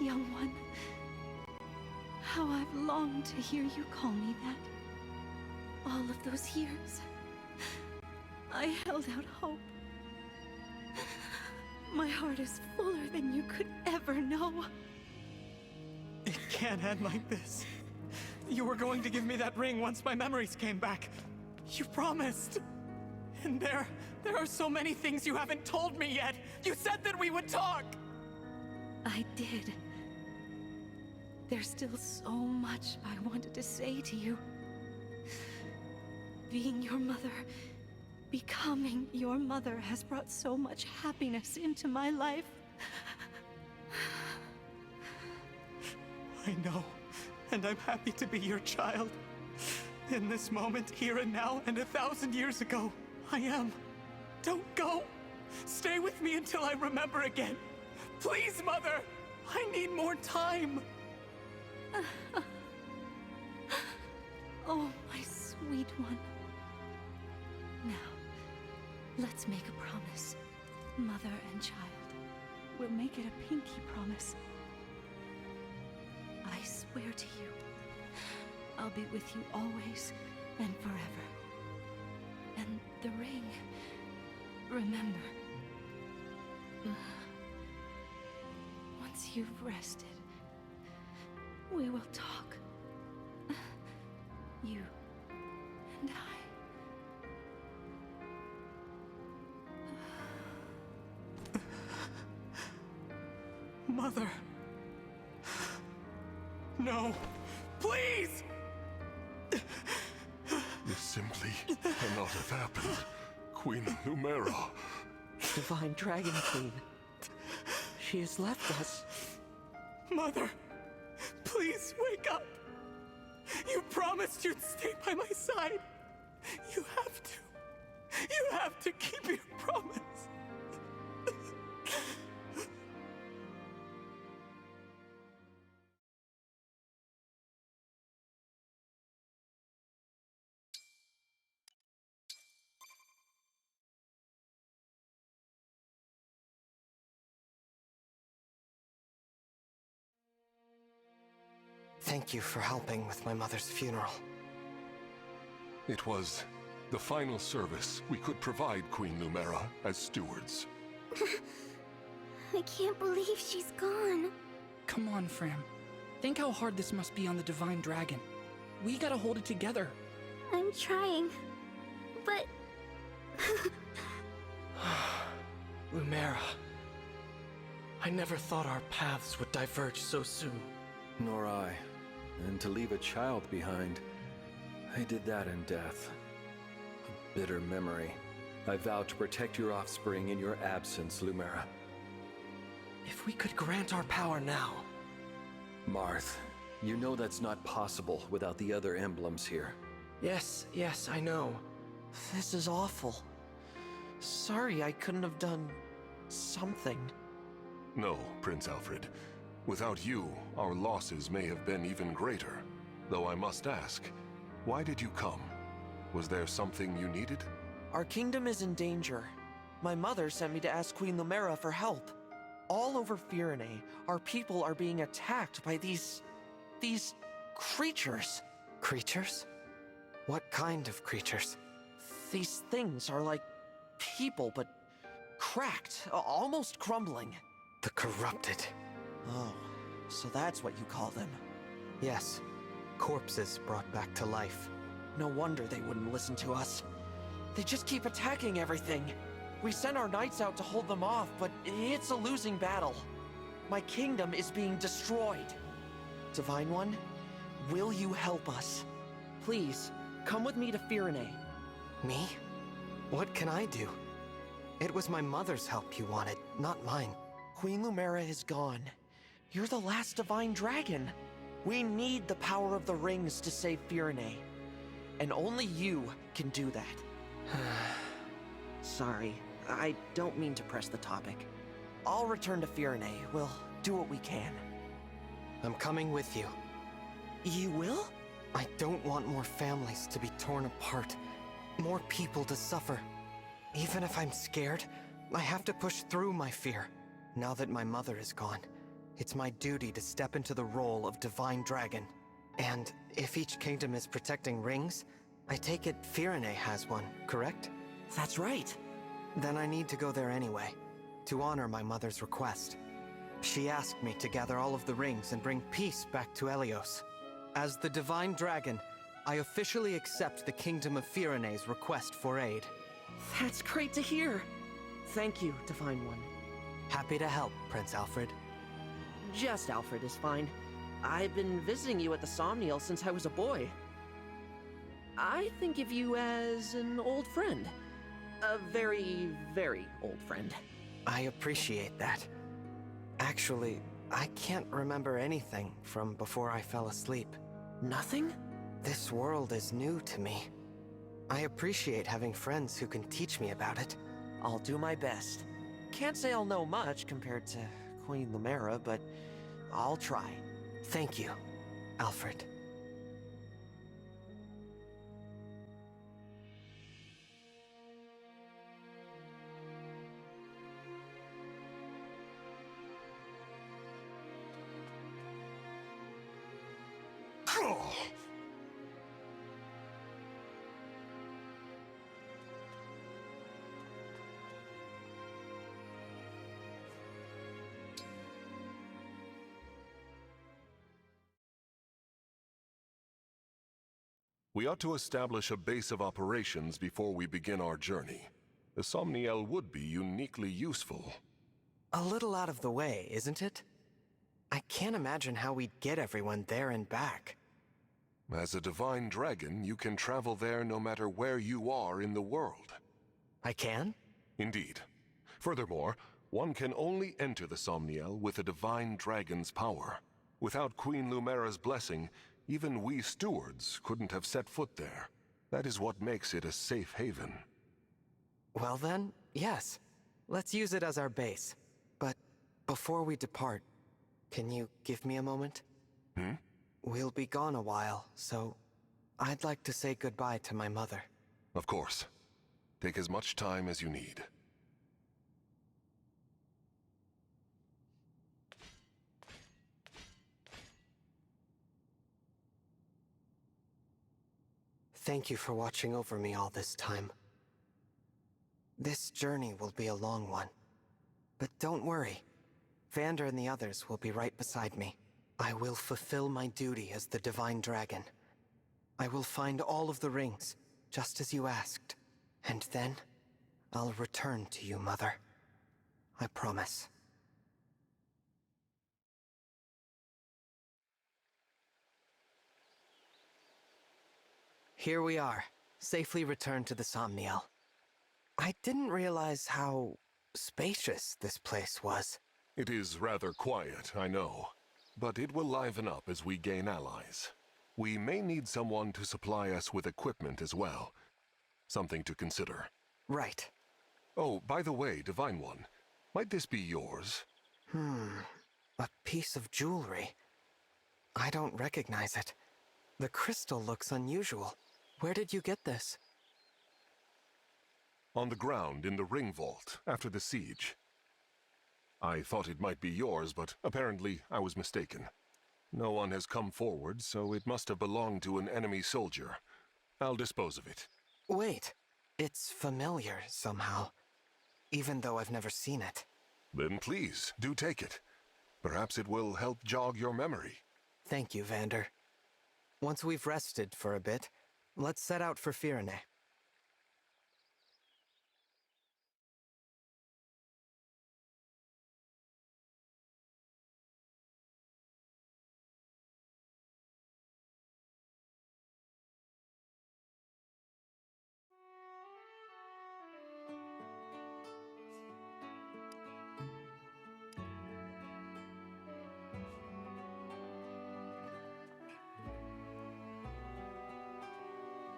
Young one. How I've longed to hear you call me that. All of those years, I held out hope. My heart is fuller than you could ever know. It can't end like this. You were going to give me that ring once my memories came back. You promised. And there are so many things you haven't told me yet. You said that we would talk. I did. There's still so much I wanted to say to you. Being your mother, becoming your mother has brought so much happiness into my life. I know, and I'm happy to be your child. In this moment, here and now, and 1,000 years ago, I am. Don't go. Stay with me until I remember again. Please, Mother! I need more time. Oh, my sweet one. Now, let's make a promise. Mother and child. We'll make it a pinky promise. I swear to you, I'll be with you always and forever. And the ring, remember. Once you've rested, we will talk. You and I. Mother. No. Please! This simply cannot have happened. Queen Numera. Divine Dragon Queen. She has left us. Mother, please wake up. You promised you'd stay by my side. You have to. You have to keep your promise. Thank you for helping with my mother's funeral. It was the final service we could provide Queen Numera as stewards. I can't believe she's gone. Come on, Fram. Think how hard this must be on the Divine Dragon. We gotta hold it together. I'm trying, but... Lumera. I never thought our paths would diverge so soon. Nor I. And to leave a child behind, I did that in death. A bitter memory. I vowed to protect your offspring in your absence, Lumera. If we could grant our power now... Marth, you know that's not possible without the other emblems here. Yes, I know. This is awful. Sorry I couldn't have done... something. No, Prince Alfred. Without you, our losses may have been even greater. Though I must ask, why did you come? Was there something you needed? Our kingdom is in danger. My mother sent me to ask Queen Lumera for help. All over Firene, our people are being attacked by these creatures. Creatures? What kind of creatures? These things are like people, but cracked, almost crumbling. The corrupted. Oh, so that's what you call them. Yes, corpses brought back to life. No wonder they wouldn't listen to us. They just keep attacking everything. We sent our knights out to hold them off, but it's a losing battle. My kingdom is being destroyed. Divine One, will you help us? Please, come with me to Firene. Me? What can I do? It was my mother's help you wanted, not mine. Queen Lumera is gone. You're the last divine dragon. We need the power of the rings to save Firene. And only you can do that. Sorry, I don't mean to press the topic. I'll return to Firene. We'll do what we can. I'm coming with you. You will? I don't want more families to be torn apart. More people to suffer. Even if I'm scared, I have to push through my fear. Now that my mother is gone, it's my duty to step into the role of Divine Dragon. And if each kingdom is protecting rings, I take it Firene has one, correct? That's right. Then I need to go there anyway, to honor my mother's request. She asked me to gather all of the rings and bring peace back to Helios. As the Divine Dragon, I officially accept the Kingdom of Firene's request for aid. That's great to hear. Thank you, Divine One. Happy to help, Prince Alfred. Just Alfred is fine. I've been visiting you at the Somniel since I was a boy. I think of you as an old friend. A very, very old friend. I appreciate that. Actually, I can't remember anything from before I fell asleep. Nothing? This world is new to me. I appreciate having friends who can teach me about it. I'll do my best. Can't say I'll know much compared to Queen Lumera, but I'll try. Thank you, Alfred. We ought to establish a base of operations before we begin our journey. The Somniel would be uniquely useful. A little out of the way, isn't it? I can't imagine how we'd get everyone there and back. As a divine dragon, you can travel there no matter where you are in the world. I can? Indeed. Furthermore, one can only enter the Somniel with a divine dragon's power. Without Queen Lumera's blessing, even we stewards couldn't have set foot there. That is what makes it a safe haven. Well then, yes. Let's use it as our base. But before we depart, can you give me a moment? We'll be gone a while, so I'd like to say goodbye to my mother. Of course. Take as much time as you need. Thank you for watching over me all this time. This journey will be a long one. But don't worry. Vander and the others will be right beside me. I will fulfill my duty as the Divine Dragon. I will find all of the rings, just as you asked. And then, I'll return to you, Mother. I promise. Here we are, safely returned to the Somniel. I didn't realize how spacious this place was. It is rather quiet, I know. But it will liven up as we gain allies. We may need someone to supply us with equipment as well. Something to consider. Right. Oh, by the way, Divine One, might this be yours? A piece of jewelry. I don't recognize it. The crystal looks unusual. Where did you get this? On the ground in the ring vault after the siege. I thought it might be yours, but apparently I was mistaken. No one has come forward, so it must have belonged to an enemy soldier. I'll dispose of it. Wait, it's familiar somehow, even though I've never seen it. Then please, do take it. Perhaps it will help jog your memory. Thank you, Vander. Once we've rested for a bit, let's set out for Firene.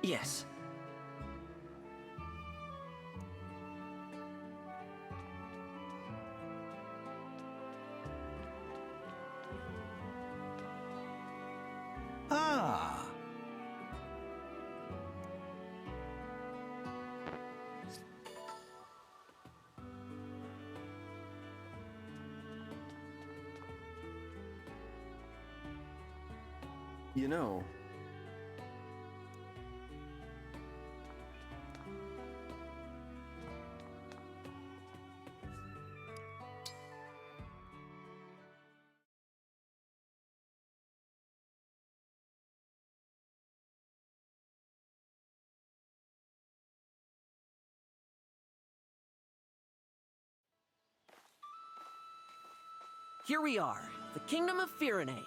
Yes. Ah. You know, Here we are, the Kingdom of Firene.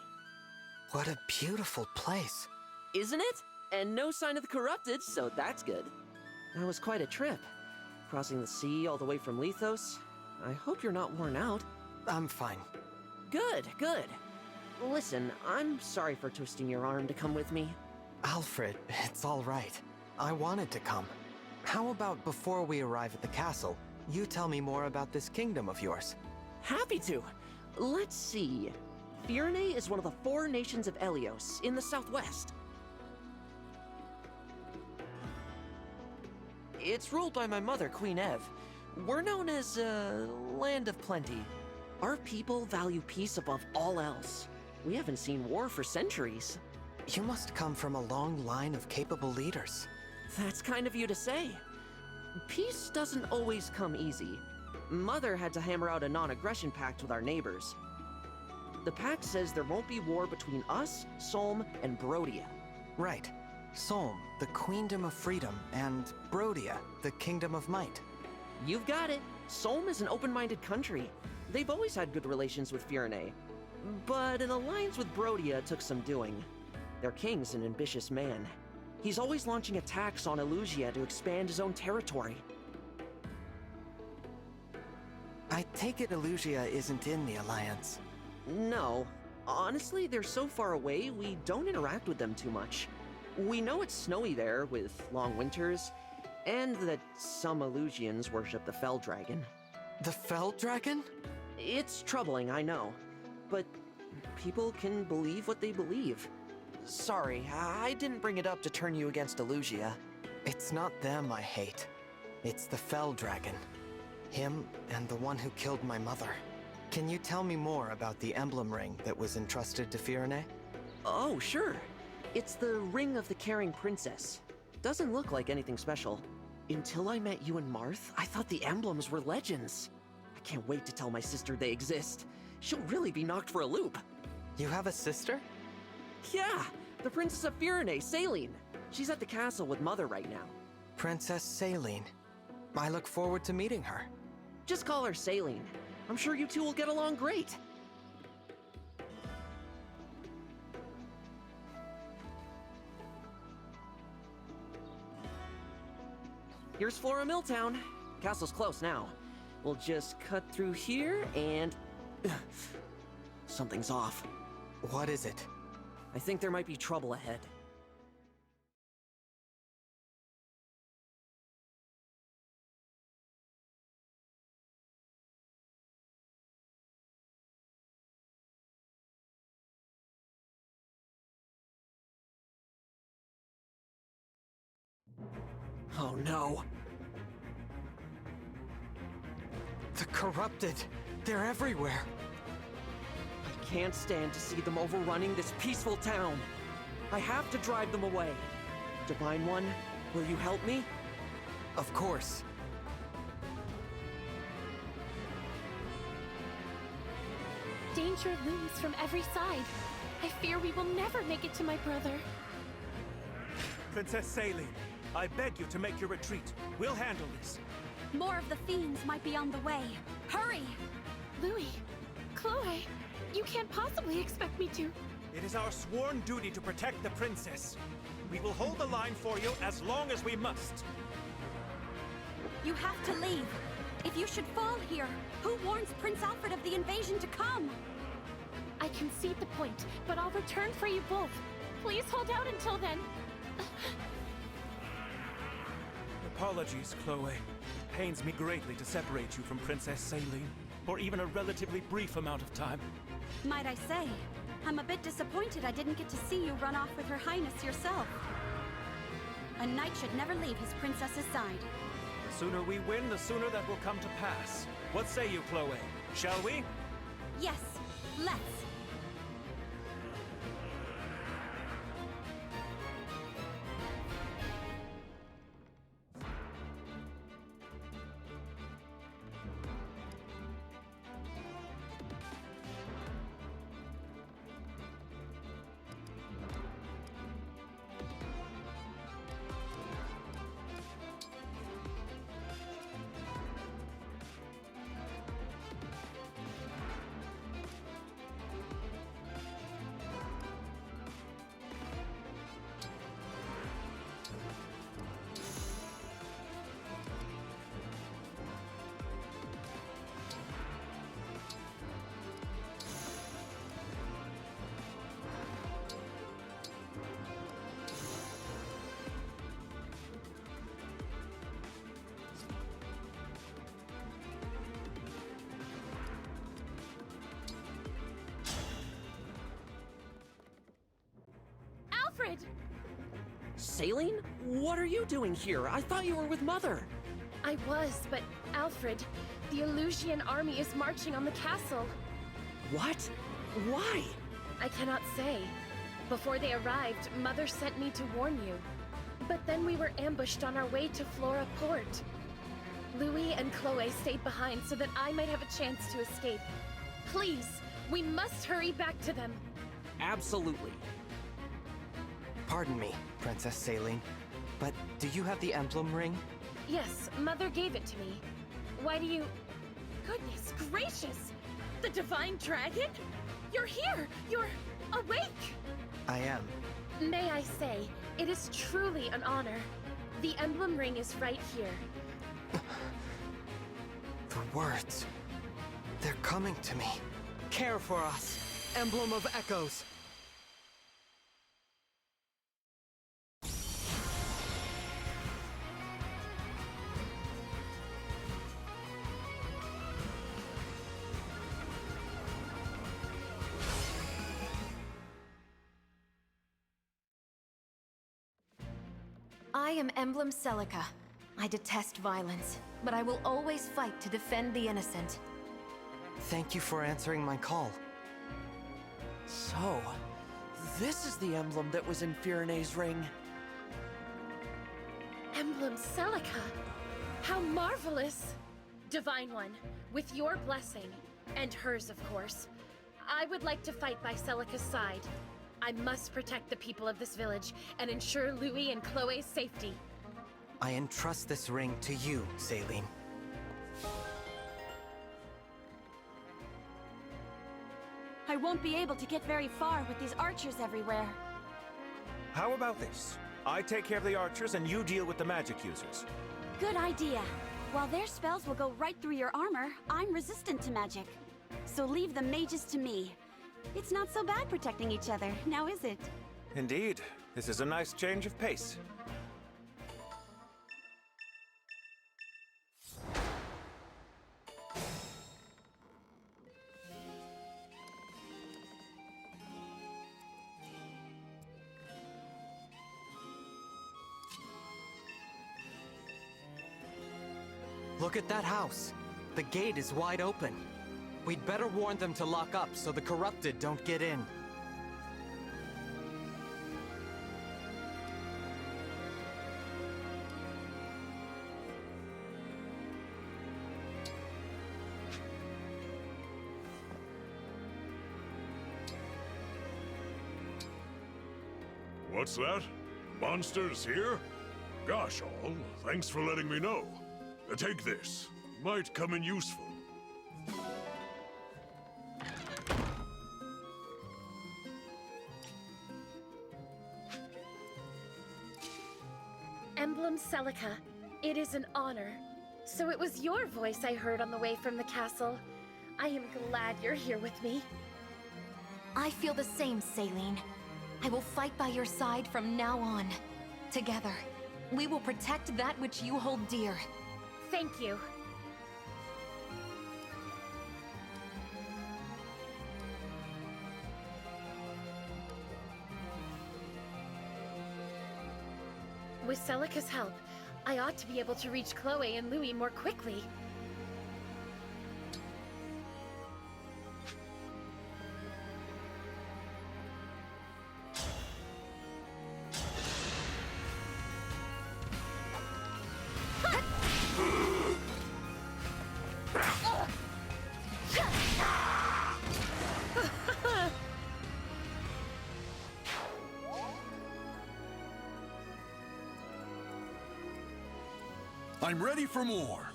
What a beautiful place. Isn't it? And no sign of the corrupted, so that's good. That was quite a trip. Crossing the sea all the way from Lethos. I hope you're not worn out. I'm fine. Good, good. Listen, I'm sorry for twisting your arm to come with me. Alfred, it's all right. I wanted to come. How about before we arrive at the castle, you tell me more about this kingdom of yours? Happy to. Let's see. Firene is one of the 4 nations of Elios in the southwest. It's ruled by my mother, Queen Ev. We're known as a land of plenty. Our people value peace above all else. We haven't seen war for centuries. You must come from a long line of capable leaders. That's kind of you to say. Peace doesn't always come easy. Mother had to hammer out a non-aggression pact with our neighbors. The pact says there won't be war between us, Solm, and Brodia. Right. Solm, the Queendom of Freedom, and Brodia, the Kingdom of Might. You've got it. Solm is an open-minded country. They've always had good relations with Firene. But an alliance with Brodia took some doing. Their king's an ambitious man. He's always launching attacks on Elusia to expand his own territory. I take it Elusia isn't in the Alliance. No. Honestly, they're so far away, we don't interact with them too much. We know it's snowy there, with long winters, and that some Elusians worship the Fell Dragon. The Fell Dragon? It's troubling, I know. But people can believe what they believe. Sorry, I didn't bring it up to turn you against Elusia. It's not them I hate. It's the Fell Dragon. Him and the one who killed my mother. Can you tell me more about the Emblem ring that was entrusted to Firene? Oh, sure. It's the Ring of the Caring Princess. Doesn't look like anything special. Until I met you and Marth, I thought the emblems were legends. I can't wait to tell my sister they exist. She'll really be knocked for a loop. You have a sister? Yeah, the Princess of Firene, Saline. She's at the castle with Mother right now. Princess Saline. I look forward to meeting her. Just call her Saline. I'm sure you two will get along great. Here's Flora Milltown. Castle's close now. We'll just cut through here and... something's off. What is it? I think there might be trouble ahead. Oh no. The corrupted. They're everywhere. I can't stand to see them overrunning this peaceful town. I have to drive them away. Divine One, will you help me? Of course. Danger looms from every side. I fear we will never make it to my brother. Princess Saline, I beg you to make your retreat. We'll handle this. More of the fiends might be on the way. Hurry! Louis, Chloe, you can't possibly expect me to. It is our sworn duty to protect the princess. We will hold the line for you as long as we must. You have to leave. If you should fall here, who warns Prince Alfred of the invasion to come? I concede the point, but I'll return for you both. Please hold out until then. apologies, Chloe. It pains me greatly to separate you from Princess Saline for even a relatively brief amount of time. Might I say, I'm a bit disappointed I didn't get to see you run off with Her Highness yourself. A knight should never leave his princess's side. The sooner we win, the sooner that will come to pass. What say you, Chloe? Shall we? Yes, let's. Alfred! Saline? What are you doing here? I thought you were with Mother. I was, but Alfred, the Illusian army is marching on the castle. What? Why? I cannot say. Before they arrived, Mother sent me to warn you. But then we were ambushed on our way to Flora Port. Louis and Chloe stayed behind so that I might have a chance to escape. Please, we must hurry back to them. Absolutely. Pardon me, Princess Saline, but do you have the emblem ring? Yes, Mother gave it to me. Why do you... Goodness gracious! The Divine Dragon? You're here! You're awake! I am. May I say, it is truly an honor. The emblem ring is right here. The words. They're coming to me. Care for us, Emblem of Echoes. I am Emblem Celica. I detest violence, but I will always fight to defend the innocent. Thank you for answering my call. So, this is the emblem that was in Firene's ring. Emblem Celica? How marvelous! Divine One, with your blessing, and hers of course, I would like to fight by Celica's side. I must protect the people of this village and ensure Louis and Chloe's safety. I entrust this ring to you, Saline. I won't be able to get very far with these archers everywhere. How about this? I take care of the archers and you deal with the magic users. Good idea. While their spells will go right through your armor, I'm resistant to magic. So leave the mages to me. It's not so bad protecting each other, now is it? Indeed. This is a nice change of pace. Look at that house. The gate is wide open. We'd better warn them to lock up so the corrupted don't get in. What's that? Monsters here? Gosh all, thanks for letting me know. Take this. Might come in useful. Emblem Celica, it is an honor. So it was your voice I heard on the way from the castle. I am glad you're here with me. I feel the same, Saline. I will fight by your side from now on. Together. We will protect that which you hold dear. Thank you. With Celica's help, I ought to be able to reach Chloe and Louis more quickly. I'm ready for more.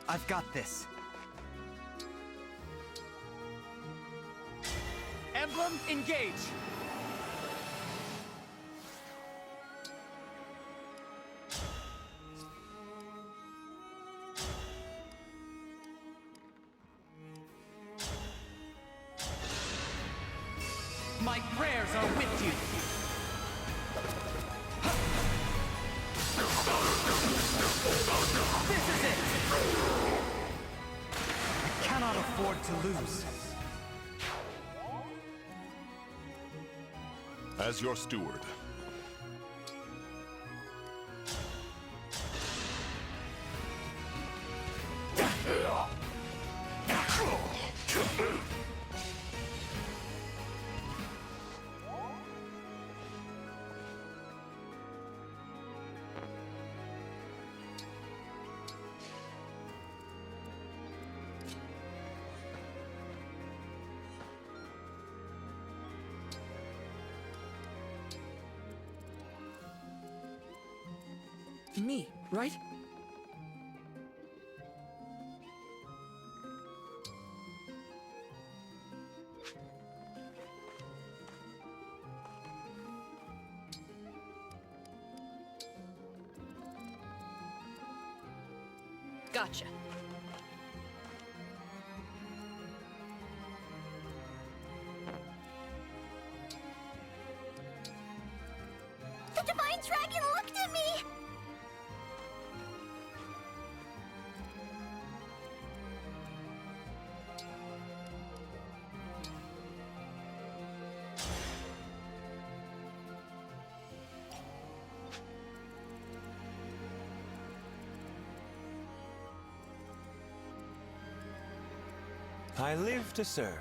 I've got this. Emblem, engage! My prayers are with you! This is it! I cannot afford to lose. As your steward, Me, right? Gotcha. The Divine Dragon looked at me! I live to serve.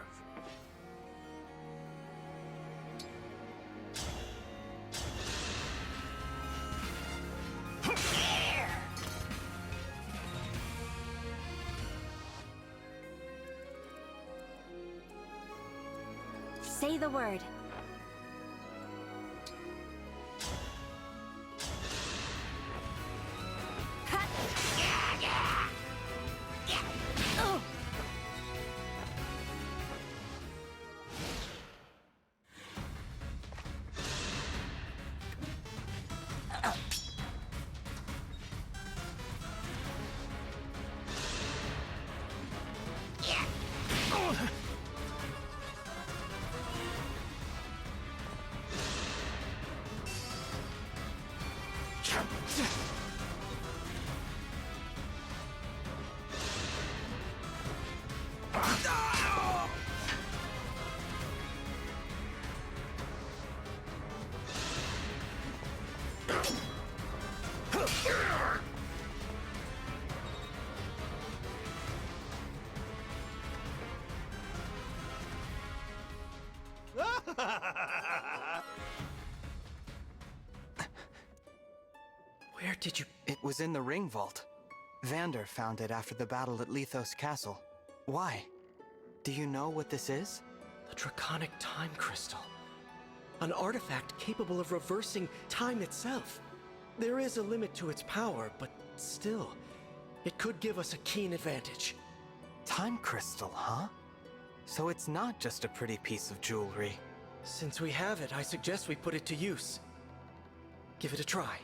Say the word. Where did you... It was in the ring vault. Vander found it after the battle at Lethos Castle. Why? Do you know what this is? The Draconic Time Crystal. An artifact capable of reversing time itself. There is a limit to its power, but still, it could give us a keen advantage. Time crystal, huh? So it's not just a pretty piece of jewelry. Since we have it, I suggest we put it to use. Give it a try.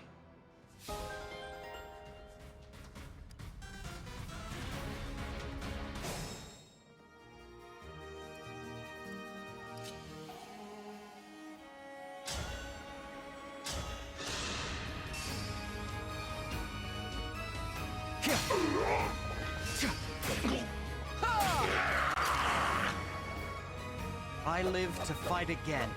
I live to fight again.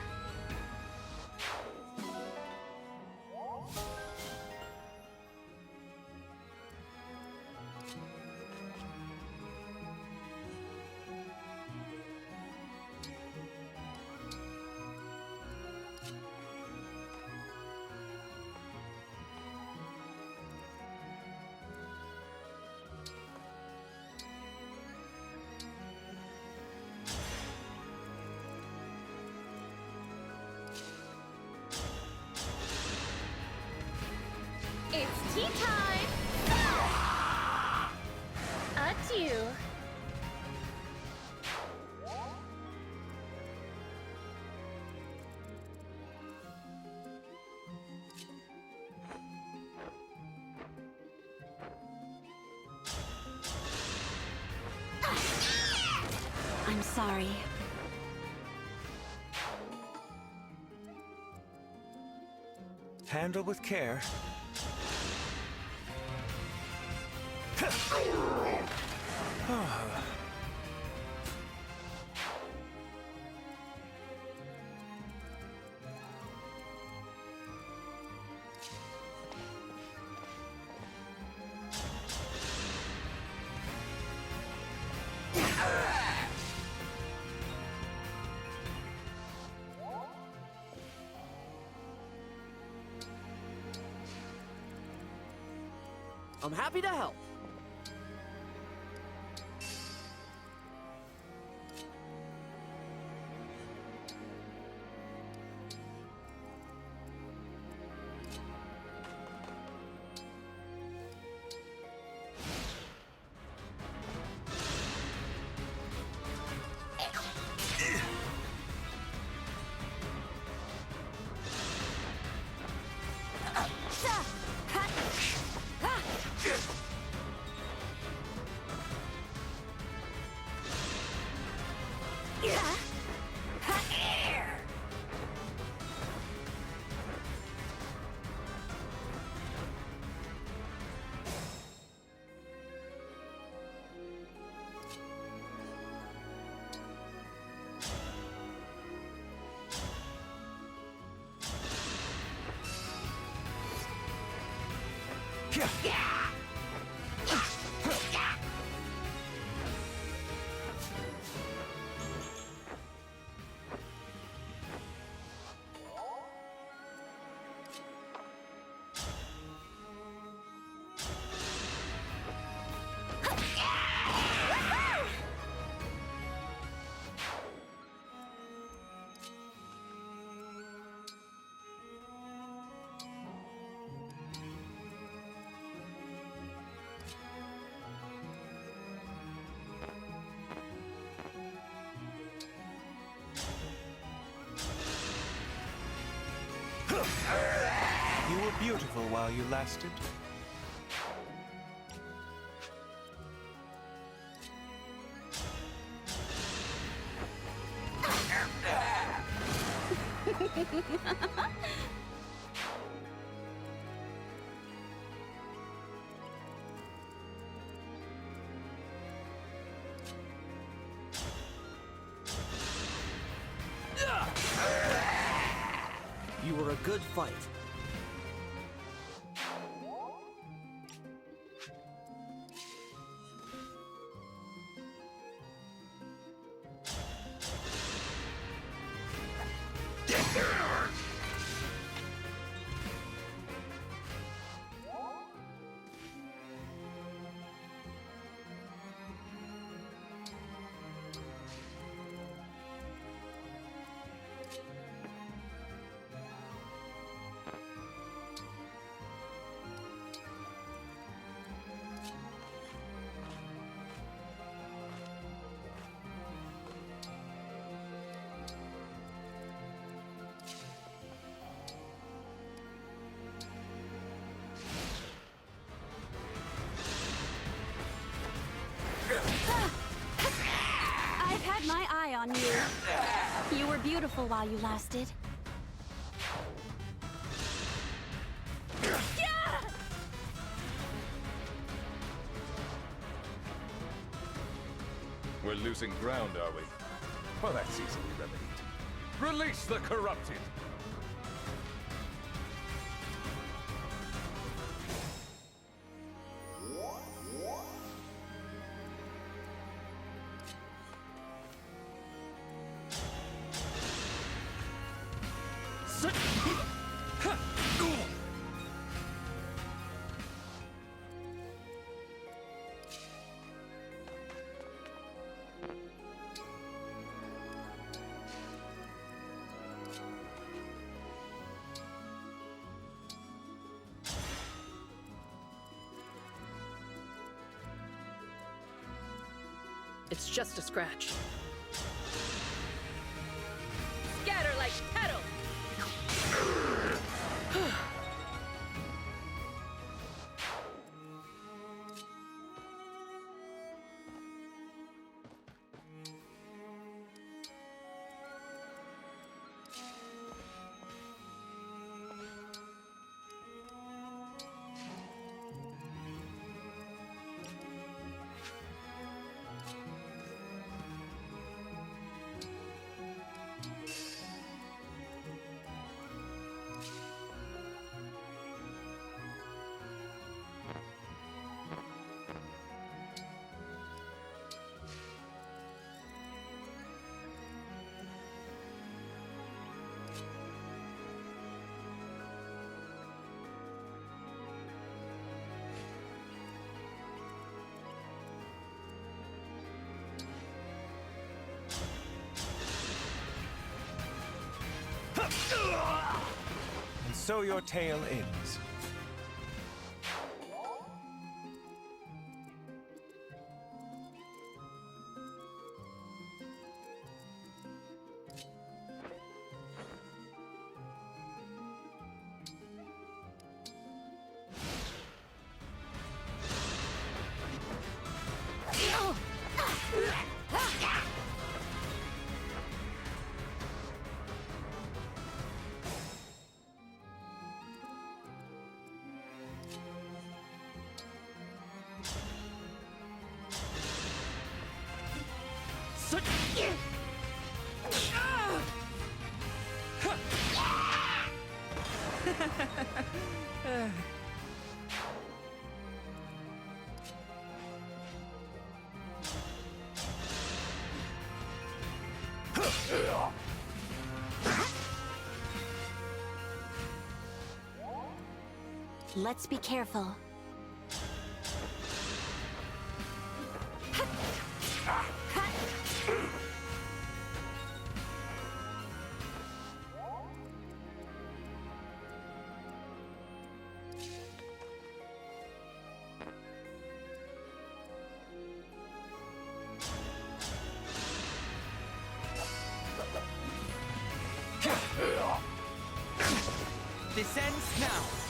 It's tea time! Adieu. I'm sorry. Handle with care. I'm happy to help. You were beautiful while you lasted. You were a good fight. I've had my eye on you. You were beautiful while you lasted. We're losing ground, are we? Well, that's easily remedied. Release the corrupted! It's just a scratch. Scatter like petals! And so your tale ends. Let's be careful. This ends now.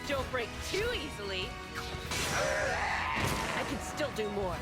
Don't break too easily. I can still do more.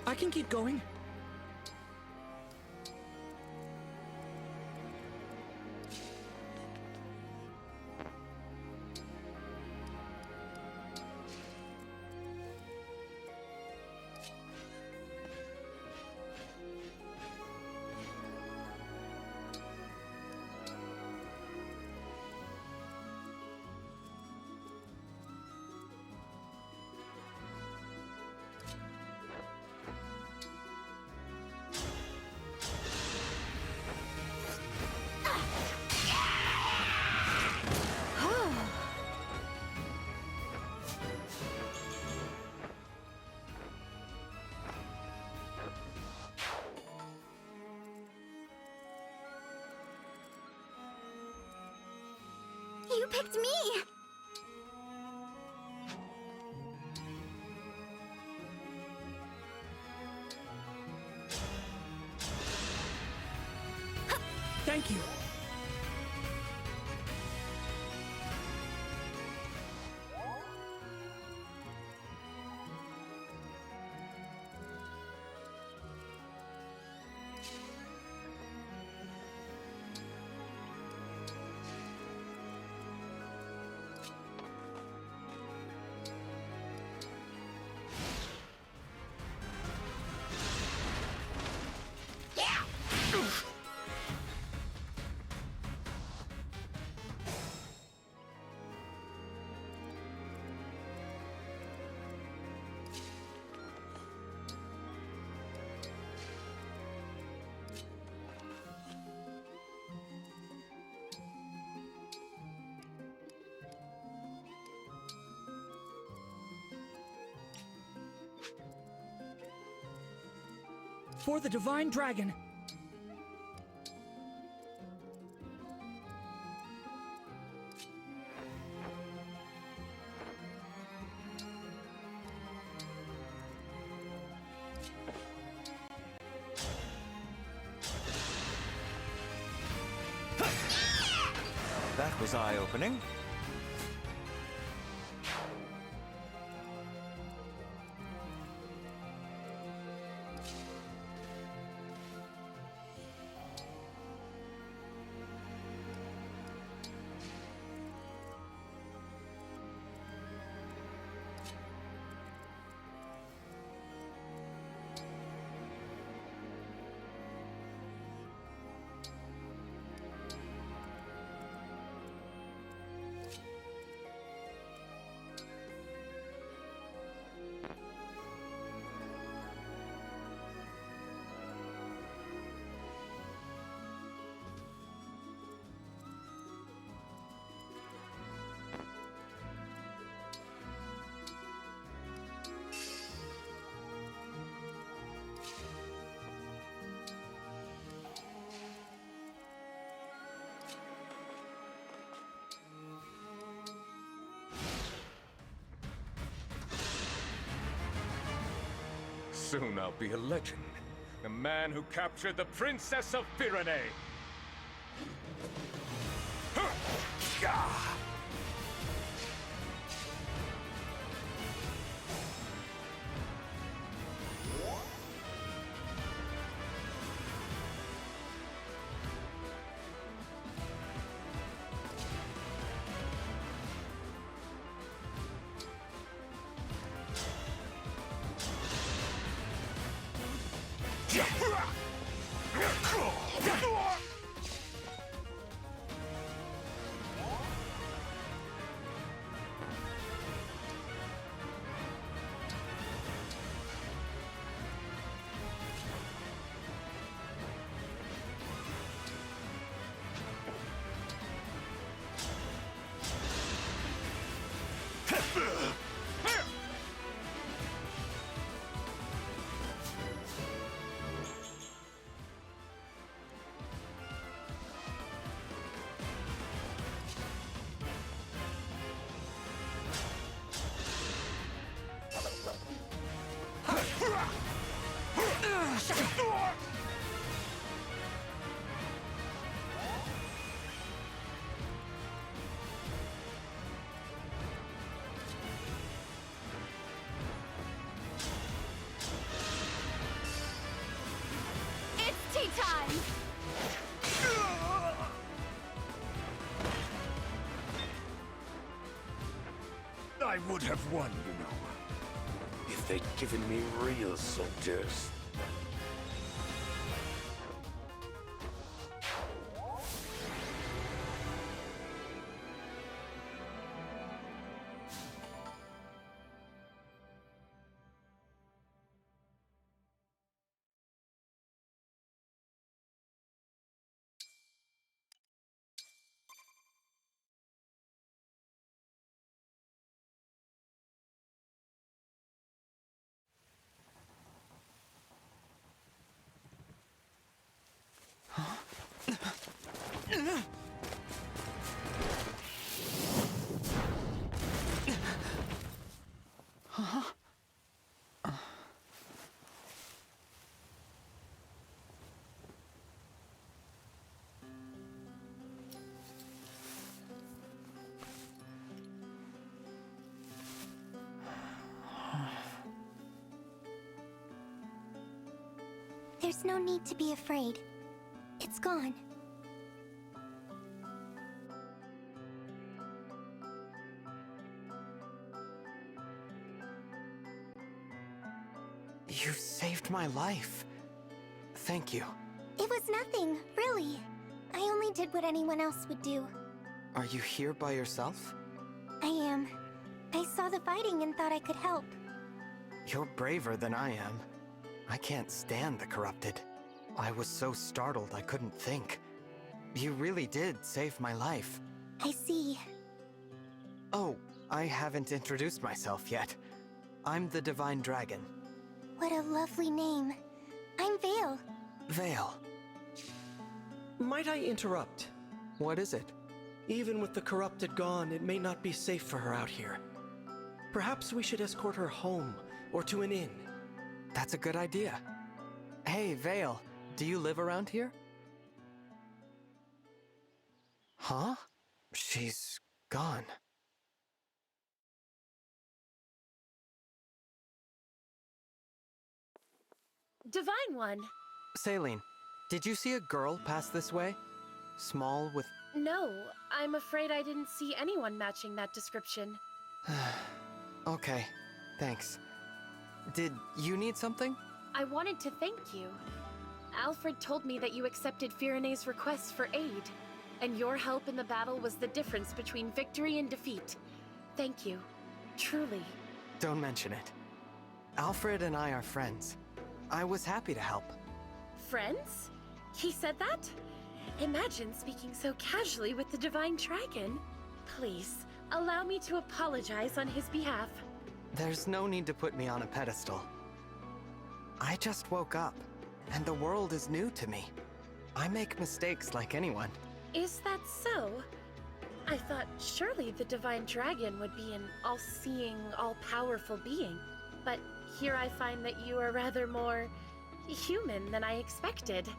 I can keep going. You picked me! Thank you. For the Divine Dragon. That was eye-opening. Soon I'll be a legend. The man who captured the Princess of Firene. I would have won, you know. If they'd given me real soldiers. There's no need to be afraid. It's gone. You saved my life. Thank you. It was nothing, really. I only did what anyone else would do. Are you here by yourself? I am. I saw the fighting and thought I could help. You're braver than I am. I can't stand the corrupted. I was so startled I couldn't think. You really did save my life. I see. Oh, I haven't introduced myself yet. I'm the Divine Dragon. What a lovely name. I'm Vale. Vale. Might I interrupt? What is it? Even with the corrupted gone, it may not be safe for her out here. Perhaps we should escort her home, or to an inn. That's a good idea. Hey, Vale, do you live around here? Huh? She's gone. Divine One! Saline, did you see a girl pass this way? Small with... No, I'm afraid I didn't see anyone matching that description. Okay, thanks. Did you need something? I wanted to thank you. Alfred told me that you accepted Firene's request for aid, and your help in the battle was the difference between victory and defeat. Thank you. Truly. Don't mention it. Alfred and I are friends. I was happy to help. Friends? He said that? Imagine speaking so casually with the Divine Dragon. Please, allow me to apologize on his behalf. There's no need to put me on a pedestal. I just woke up, and the world is new to me. I make mistakes like anyone. Is that so? I thought surely the Divine Dragon would be an all-seeing, all-powerful being. But here I find that you are rather more human than I expected.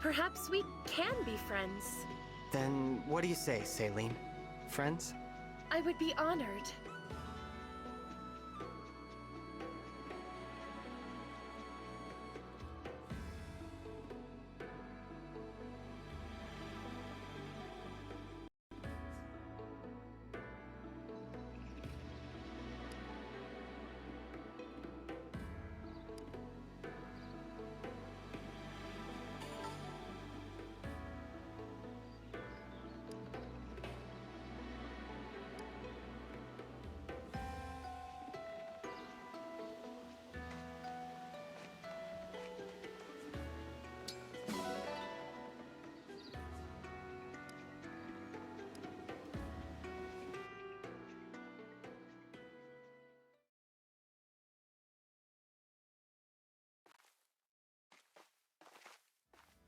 Perhaps we can be friends. Then what do you say, Saline? Friends? I would be honored.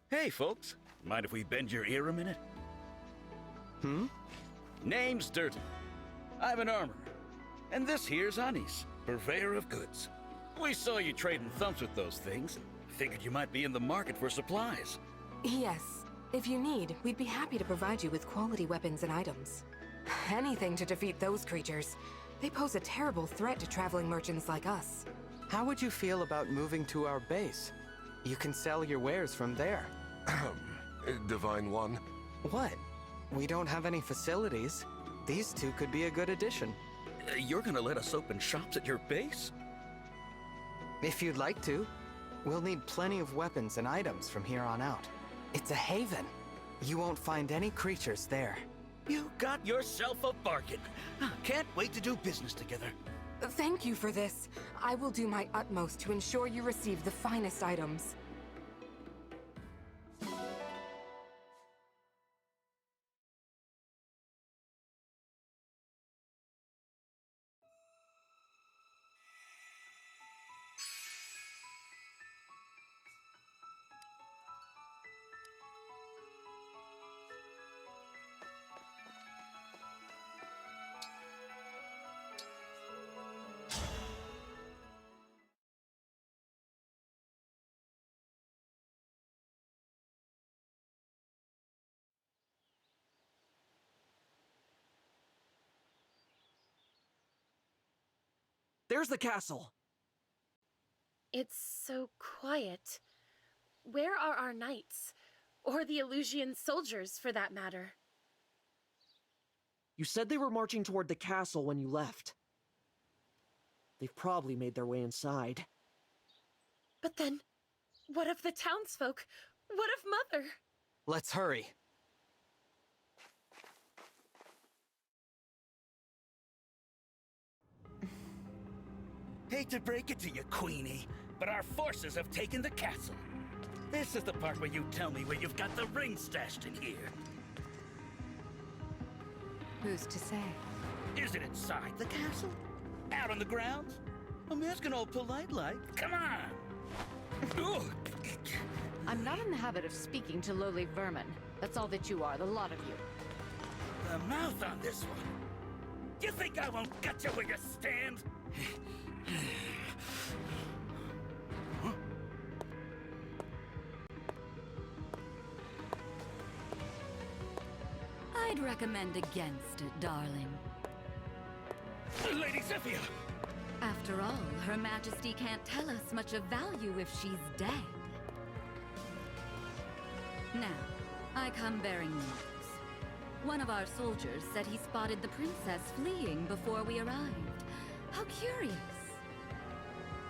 Hey, folks. Mind if we bend your ear a minute? Name's Durden. I'm an armorer. And this here's Anis, purveyor of goods. We saw you trading thumps with those things, and figured you might be in the market for supplies. Yes. If you need, we'd be happy to provide you with quality weapons and items. Anything to defeat those creatures. They pose a terrible threat to traveling merchants like us. How would you feel about moving to our base? You can sell your wares from there. Divine One? What? We don't have any facilities. These two could be a good addition. You're gonna let us open shops at your base? If you'd like to. We'll need plenty of weapons and items from here on out. It's a haven. You won't find any creatures there. You got yourself a bargain. Can't wait to do business together. Thank you for this. I will do my utmost to ensure you receive the finest items. There's the castle! It's so quiet. Where are our knights? Or the Illusian soldiers, for that matter? You said they were marching toward the castle when you left. They've probably made their way inside. But then, what of the townsfolk? What of Mother? Let's hurry. Hate to break it to you, Queenie, but our forces have taken the castle. This is the part where you tell me where you've got the ring stashed in here. Who's to say? Is it inside the castle? Out on the grounds? I'm asking all polite-like. Come on! I'm not in the habit of speaking to lowly vermin. That's all that you are, the lot of you. The mouth on this one. You think I won't gut you where you stand? I'd recommend against it, darling. Lady Zephyr! After all, Her Majesty can't tell us much of value if she's dead. Now, I come bearing news. One of our soldiers said he spotted the princess fleeing before we arrived. How curious.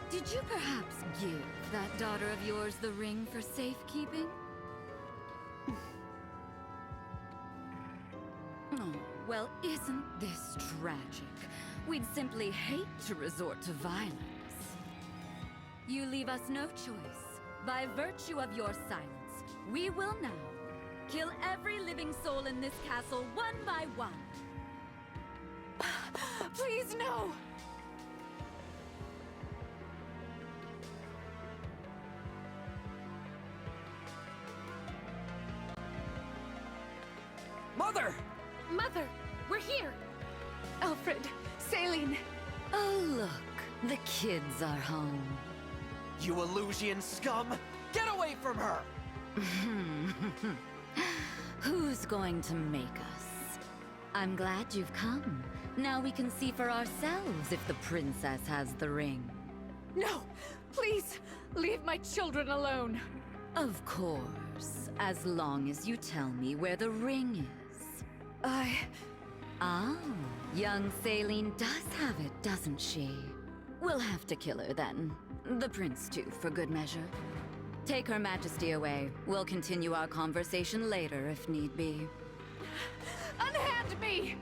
Did you perhaps give that daughter of yours the ring for safekeeping? Oh, well, isn't this tragic? We'd simply hate to resort to violence. You leave us no choice. By virtue of your silence, we will now kill every living soul in this castle one by one. Please, no! Mother! Mother, we're here! Alfred, Saline! Oh, look. The kids are home. You Illusian scum! Get away from her! Who's going to make us? I'm glad you've come. Now we can see for ourselves if the princess has the ring. No! Please! Leave my children alone! Of course. As long as you tell me where the ring is. Ah, young Saline does have it, doesn't she? We'll have to kill her then. The prince too, for good measure. Take Her Majesty away. We'll continue our conversation later if need be. Unhand me!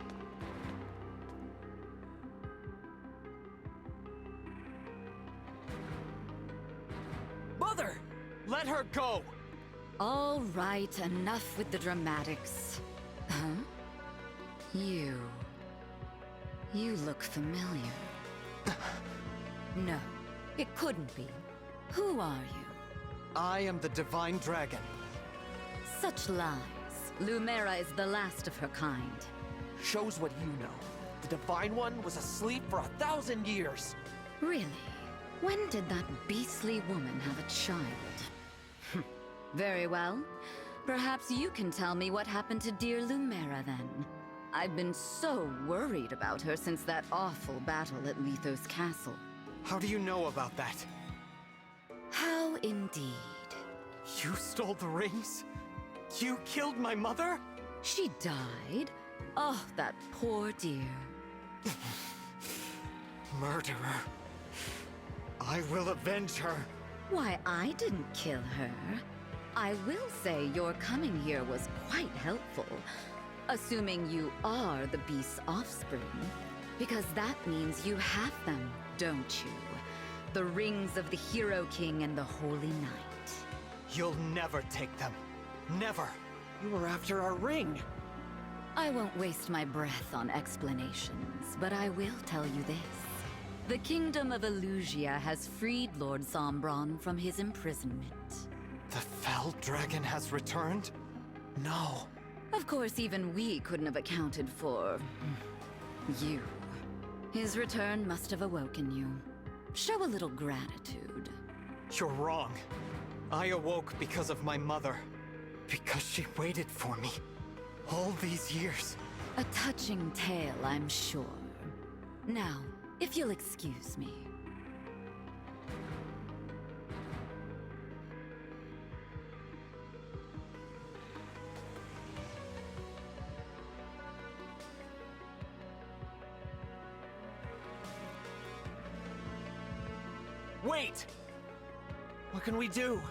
Mother! Let her go! All right, enough with the dramatics. Huh? You look familiar. No, it couldn't be. Who are you? I am the Divine Dragon. Such lies. Lumera is the last of her kind. Shows what you know. The Divine One was asleep for 1,000 years. Really? When did that beastly woman have a child? Very well. Perhaps you can tell me what happened to dear Lumera then. I've been so worried about her since that awful battle at Lethos Castle. How do you know about that? How indeed. You stole the rings? You killed my mother? She died? Oh, that poor dear. Murderer. I will avenge her. Why, I didn't kill her. I will say your coming here was quite helpful. Assuming you are the beast's offspring. Because that means you have them, don't you? The rings of the Hero King and the Holy Knight. You'll never take them. Never. You were after our ring. I won't waste my breath on explanations, but I will tell you this. The Kingdom of Elusia has freed Lord Sombron from his imprisonment. The Fell Dragon has returned? No. Of course, even we couldn't have accounted for... you. His return must have awoken you. Show a little gratitude. You're wrong. I awoke because of my mother. Because she waited for me. All these years. A touching tale, I'm sure. Now, if you'll excuse me. Wait! What can we do?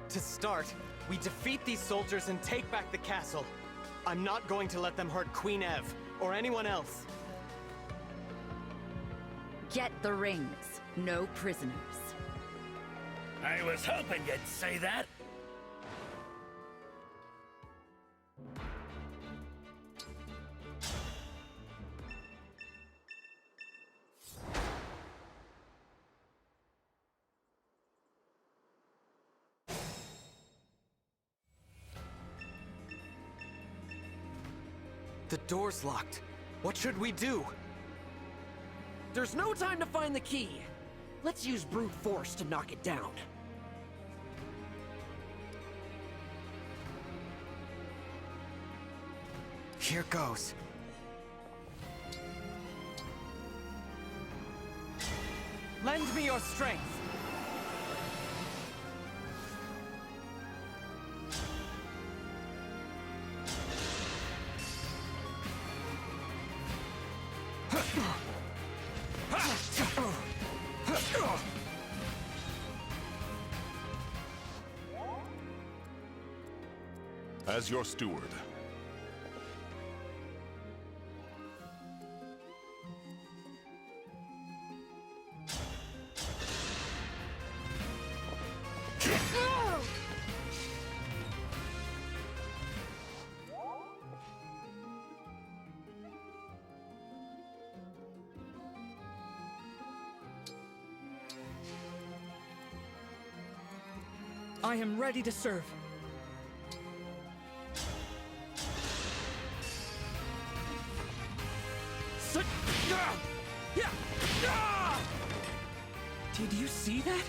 To start, we defeat these soldiers and take back the castle. I'm not going to let them hurt Queen Ev, or anyone else. Get the rings. No prisoners. I was hoping you'd say that. The door's locked. What should we do? There's no time to find the key. Let's use brute force to knock it down. Here goes. Lend me your strength. As your steward. I am ready to serve. Did you see that?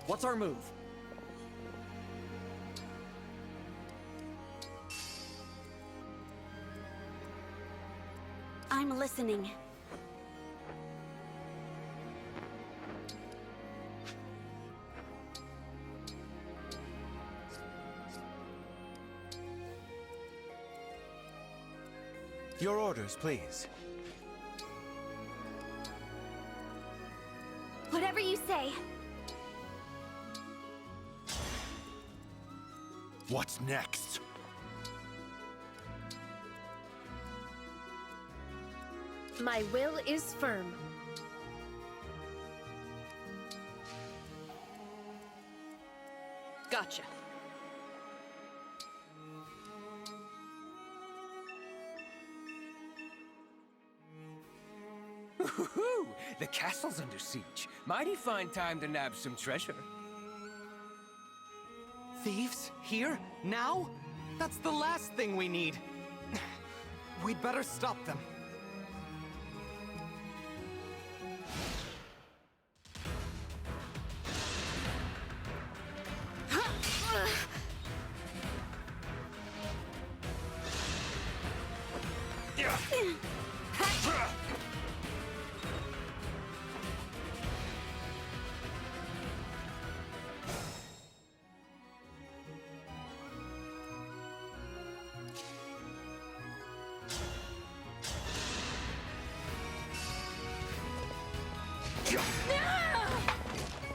What's our move? I'm listening. Your orders, please. Whatever you say. What's next? My will is firm. Gotcha. Woohoo! The castle's under siege. Mighty fine time to nab some treasure. Thieves? Here? Now? That's the last thing we need. We'd better stop them.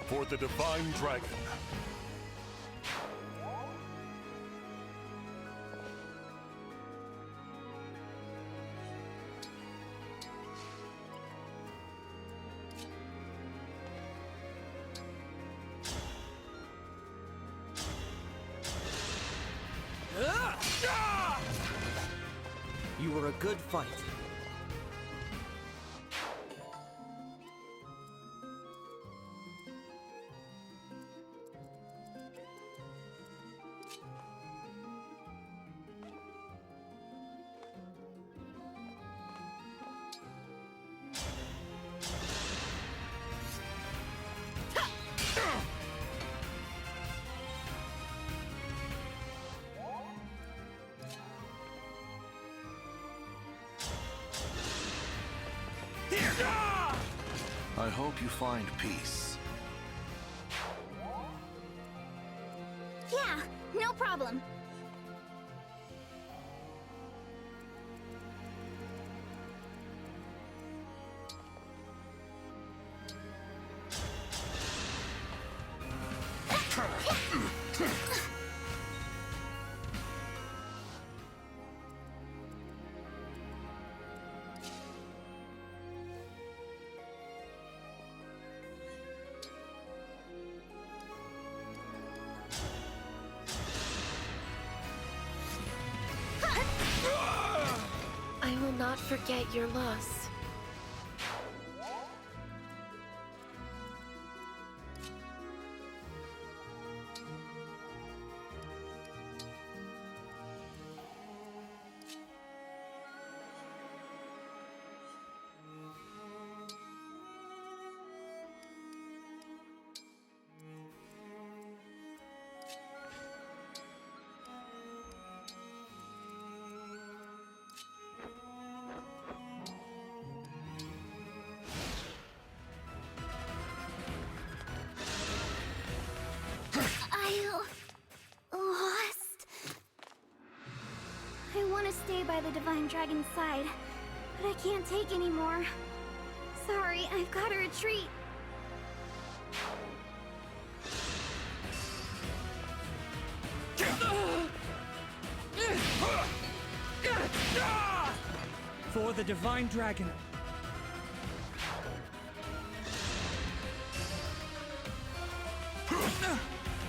For the Divine Dragon. You were a good fight. I hope you find peace. Yeah, no problem. I will not forget your loss. I want to stay by the Divine Dragon's side, but I can't take anymore. Sorry, I've got to retreat. For the Divine Dragon.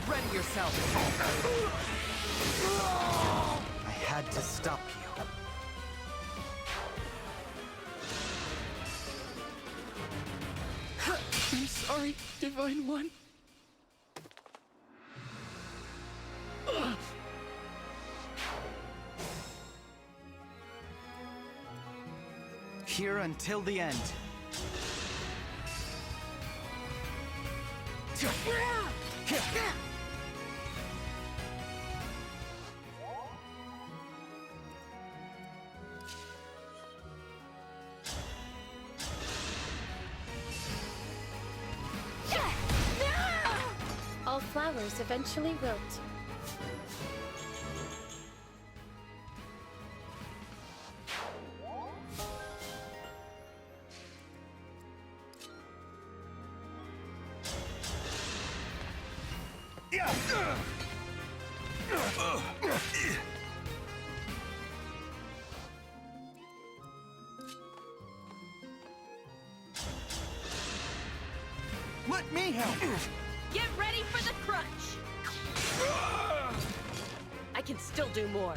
Ready yourself. I had to stop you. I'm sorry, Divine One. Here until the end. All flowers eventually wilt. Let me help. Get ready for the crunch! I can still do more.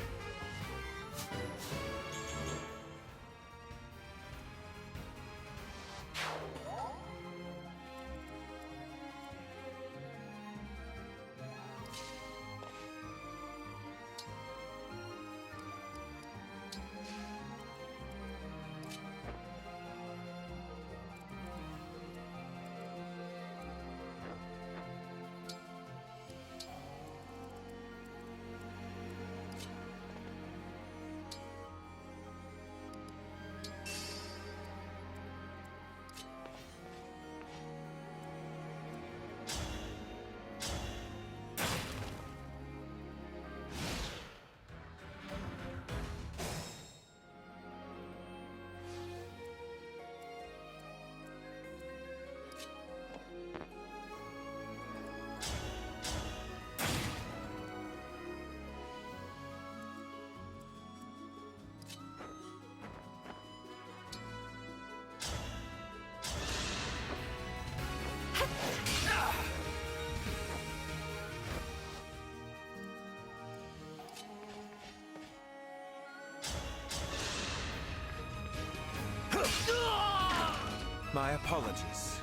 My apologies.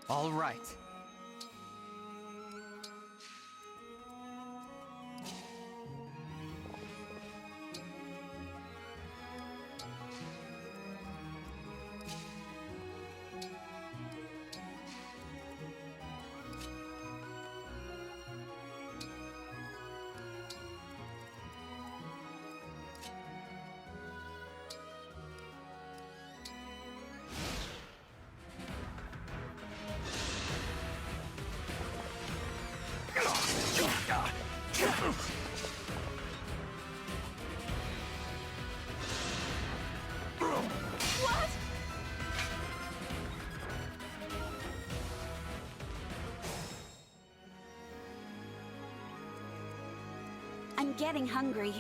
All right. What? I'm getting hungry.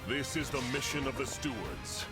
This is the mission of the stewards.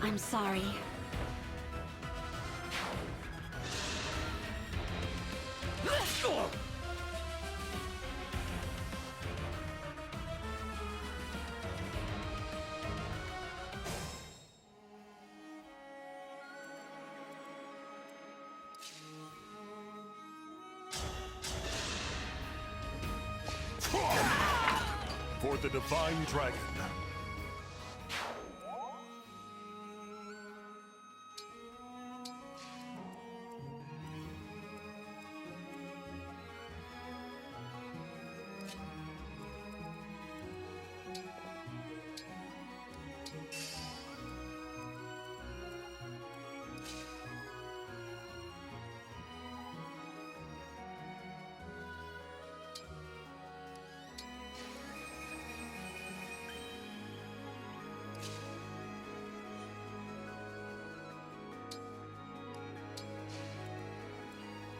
I'm sorry. For the Divine Dragon.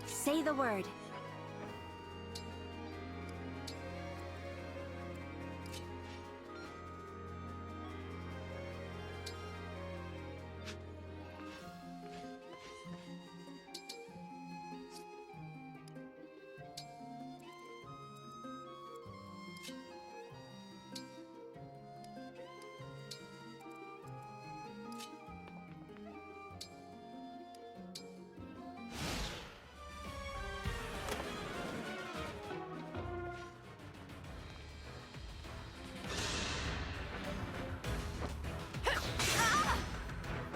Say the word.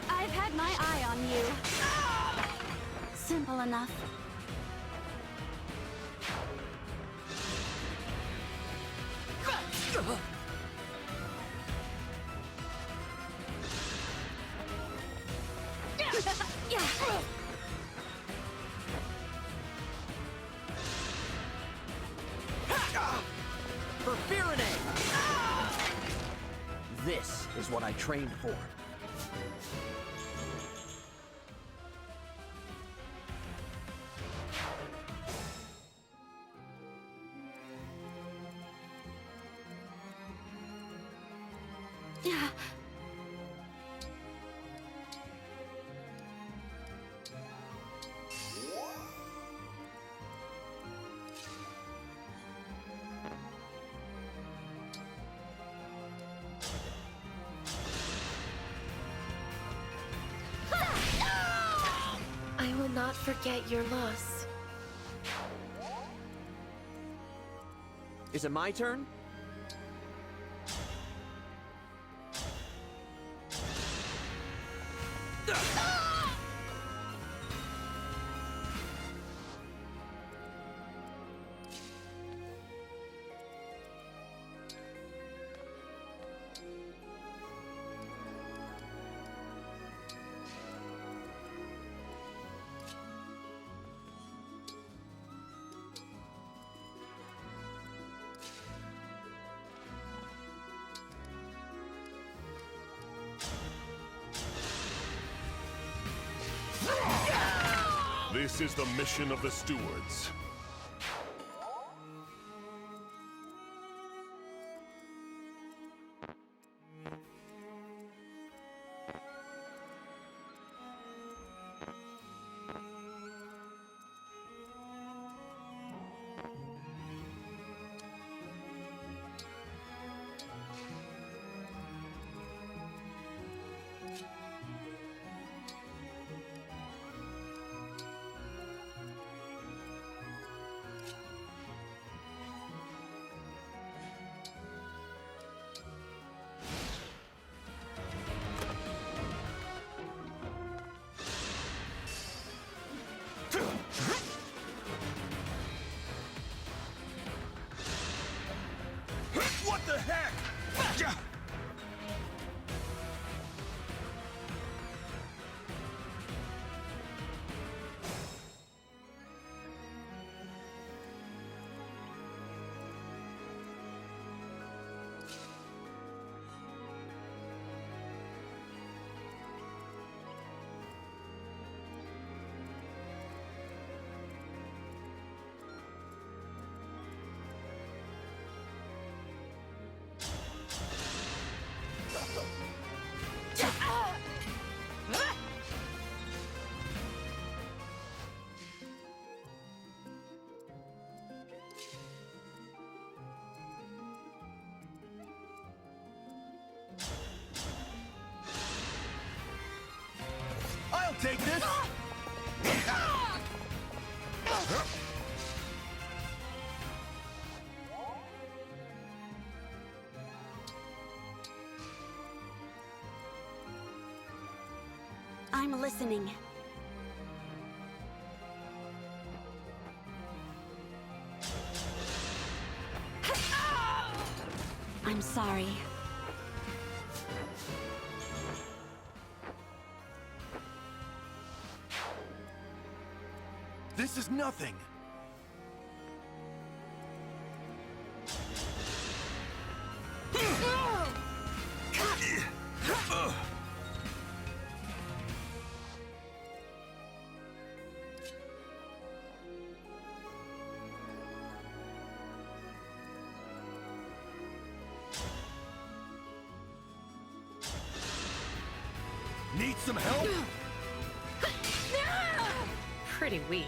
I've had my eye on you. Simple enough. This is what I trained for. I will not forget your loss. Is it my turn? This is the mission of the stewards. What the heck? I'll take this! I'm listening. I'm sorry. This is nothing. Need some help? Pretty weak.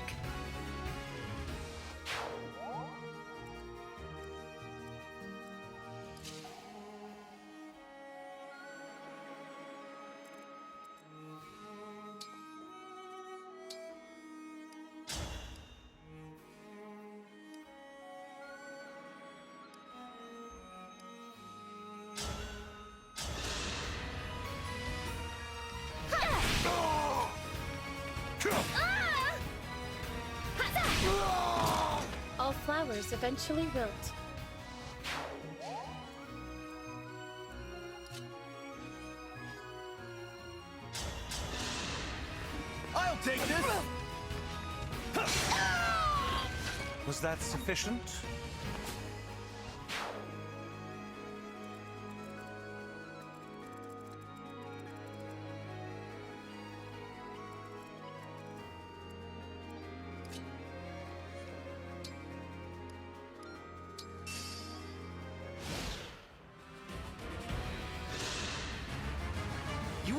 All flowers eventually wilt. I'll take this! Was that sufficient?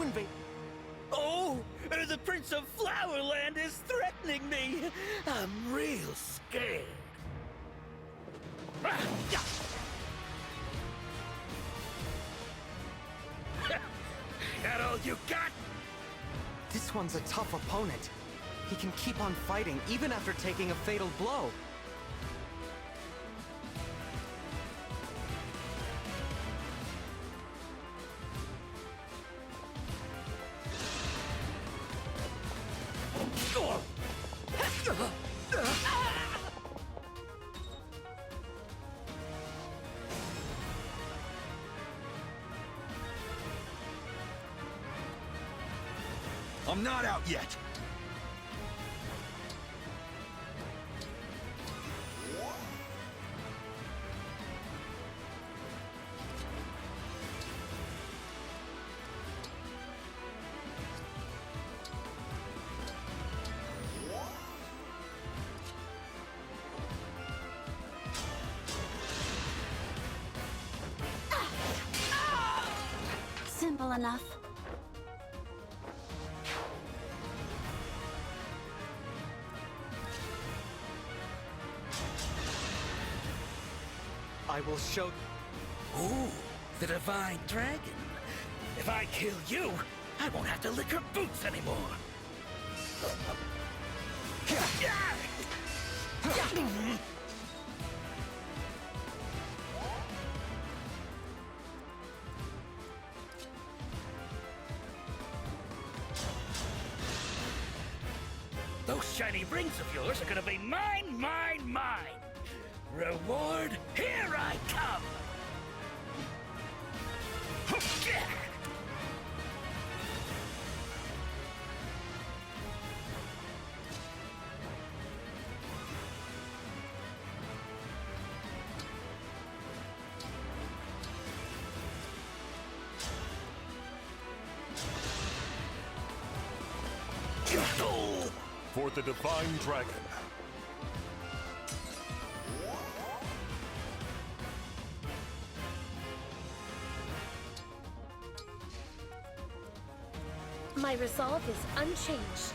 to invade... Oh, the Prince of Flowerland is threatening me. I'm real scared. That all you got? This one's a tough opponent. He can keep on fighting even after taking a fatal blow. I'm not out yet. Simple enough. I will show... Ooh, the Divine Dragon. If I kill you, I won't have to lick her boots anymore. Those shiny rings of yours are gonna be mine, mine, mine! Reward, here I come! For the Divine Dragon. My resolve is unchanged.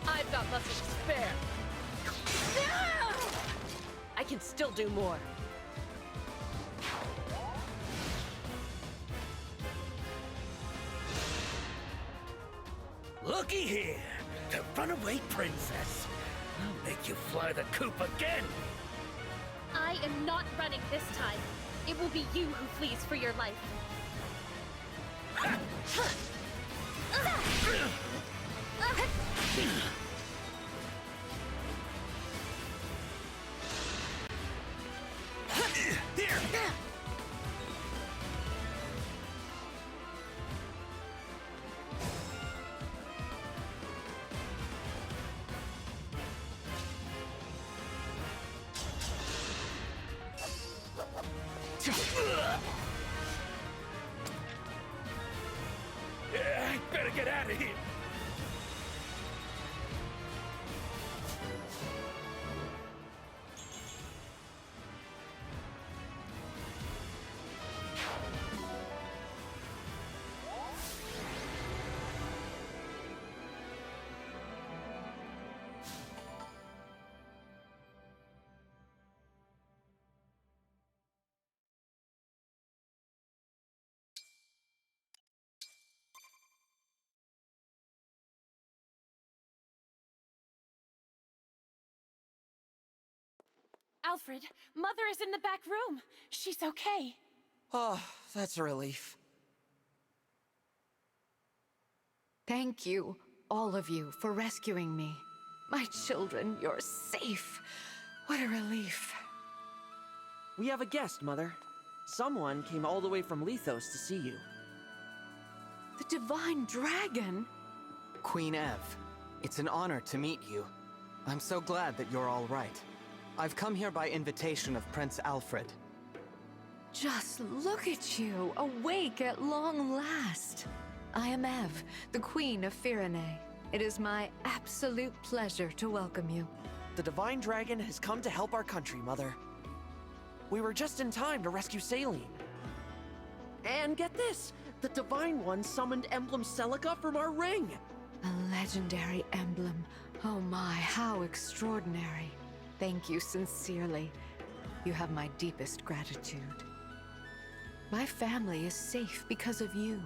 I've got muscle to spare. I can still do more. Looky here, the runaway princess. I'll make you fly the coop again. I am not running this time. It will be you who flees for your life. I better get out of here. Alfred, Mother is in the back room. She's okay. Oh, that's a relief. Thank you, all of you, for rescuing me. My children, you're safe. What a relief. We have a guest, Mother. Someone came all the way from Lethos to see you. The Divine Dragon? Queen Ev, it's an honor to meet you. I'm so glad that you're all right. I've come here by invitation of Prince Alfred. Just look at you, awake at long last. I am Ev, the Queen of Firene. It is my absolute pleasure to welcome you. The Divine Dragon has come to help our country, Mother. We were just in time to rescue Saline. And get this! The Divine One summoned Emblem Celica from our ring! A legendary emblem. Oh my, how extraordinary. Thank you sincerely. You have my deepest gratitude. My family is safe because of you.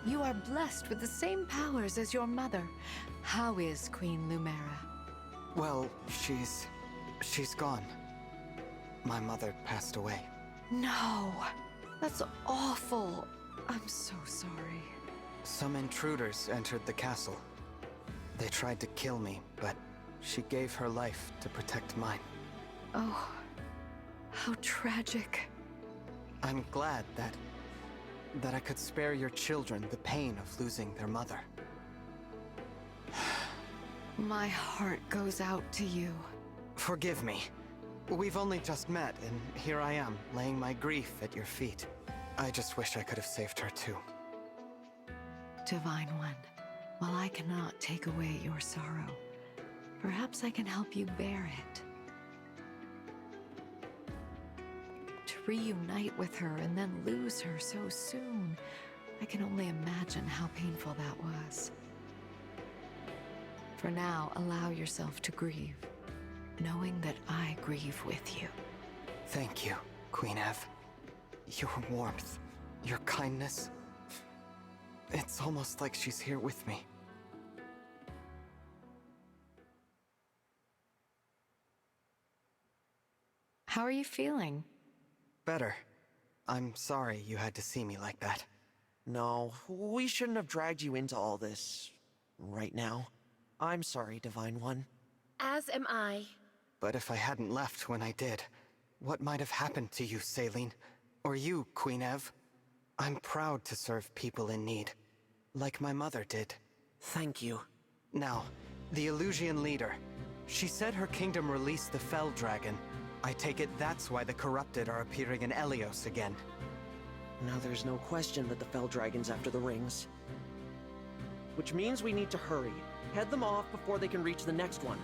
You are blessed with the same powers as your mother. How is Queen Lumera? Well, she's gone. My mother passed away. No, that's awful. I'm so sorry. Some intruders entered the castle. They tried to kill me, but she gave her life to protect mine. Oh, how tragic. I'm glad that I could spare your children the pain of losing their mother. My heart goes out to you. Forgive me. We've only just met, and here I am, laying my grief at your feet. I just wish I could have saved her too. Divine One, while I cannot take away your sorrow, perhaps I can help you bear it. To reunite with her and then lose her so soon, I can only imagine how painful that was. For now, allow yourself to grieve, knowing that I grieve with you. Thank you, Queen Ev. Your warmth, your kindness. It's almost like she's here with me. How are you feeling? Better. I'm sorry you had to see me like that. No, we shouldn't have dragged you into all this right now. I'm sorry, Divine One. As am I. But if I hadn't left when I did, what might have happened to you, Saline? Or you, Queen Ev? I'm proud to serve people in need, like my mother did. Thank you. Now, the Illusian leader. She said her kingdom released the Fell Dragon. I take it that's why the Corrupted are appearing in Elios again. Now there's no question that the Fell Dragon's after the rings. Which means we need to hurry. Head them off before they can reach the next one.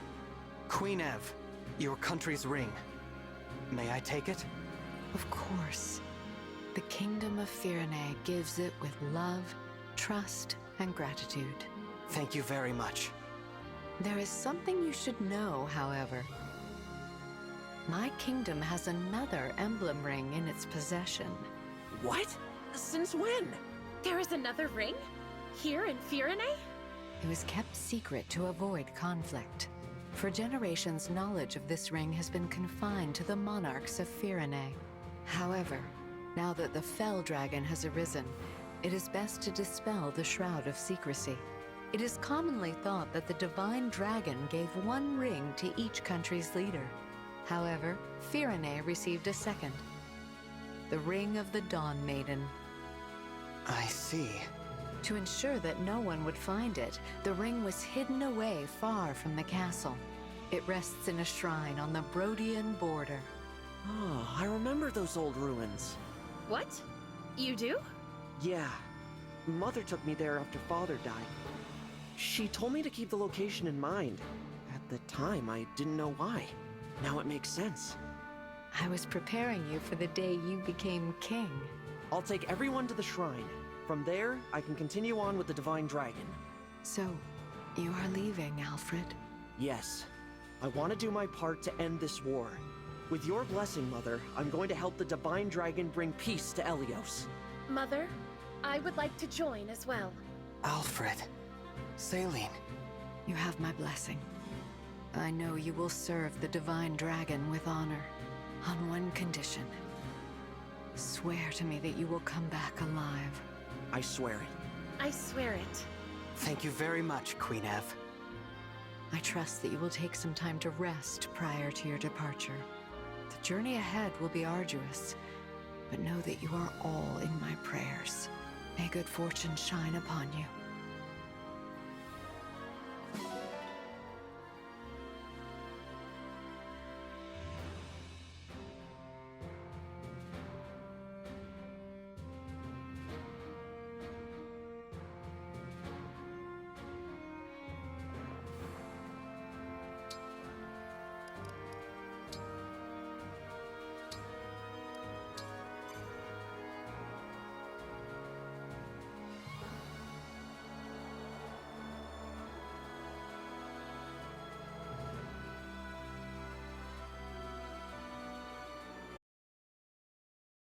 Queen Ev, your country's ring. May I take it? Of course. The Kingdom of Firene gives it with love, trust, and gratitude. Thank you very much. There is something you should know, however. My kingdom has another emblem ring in its possession. What? Since when? There is another ring? Here in Firene? It was kept secret to avoid conflict. For generations, knowledge of this ring has been confined to the monarchs of Firene. However, now that the Fell Dragon has arisen, it is best to dispel the shroud of secrecy. It is commonly thought that the Divine Dragon gave one ring to each country's leader. However, Firene received a second. The Ring of the Dawn Maiden. I see. To ensure that no one would find it, the ring was hidden away far from the castle. It rests in a shrine on the Brodian border. Oh, I remember those old ruins. What? You do? Yeah. Mother took me there after Father died. She told me to keep the location in mind. At the time, I didn't know why. Now it makes sense. I was preparing you for the day you became king. I'll take everyone to the shrine. From there, I can continue on with the Divine Dragon. So, you are leaving, Alfred? Yes. I want to do my part to end this war. With your blessing, Mother, I'm going to help the Divine Dragon bring peace to Elios. Mother, I would like to join as well. Alfred. Saline. You have my blessing. I know you will serve the Divine Dragon with honor, on one condition. Swear to me that you will come back alive. I swear it. I swear it. Thank you very much, Queen Ev. I trust that you will take some time to rest prior to your departure. The journey ahead will be arduous, but know that you are all in my prayers. May good fortune shine upon you.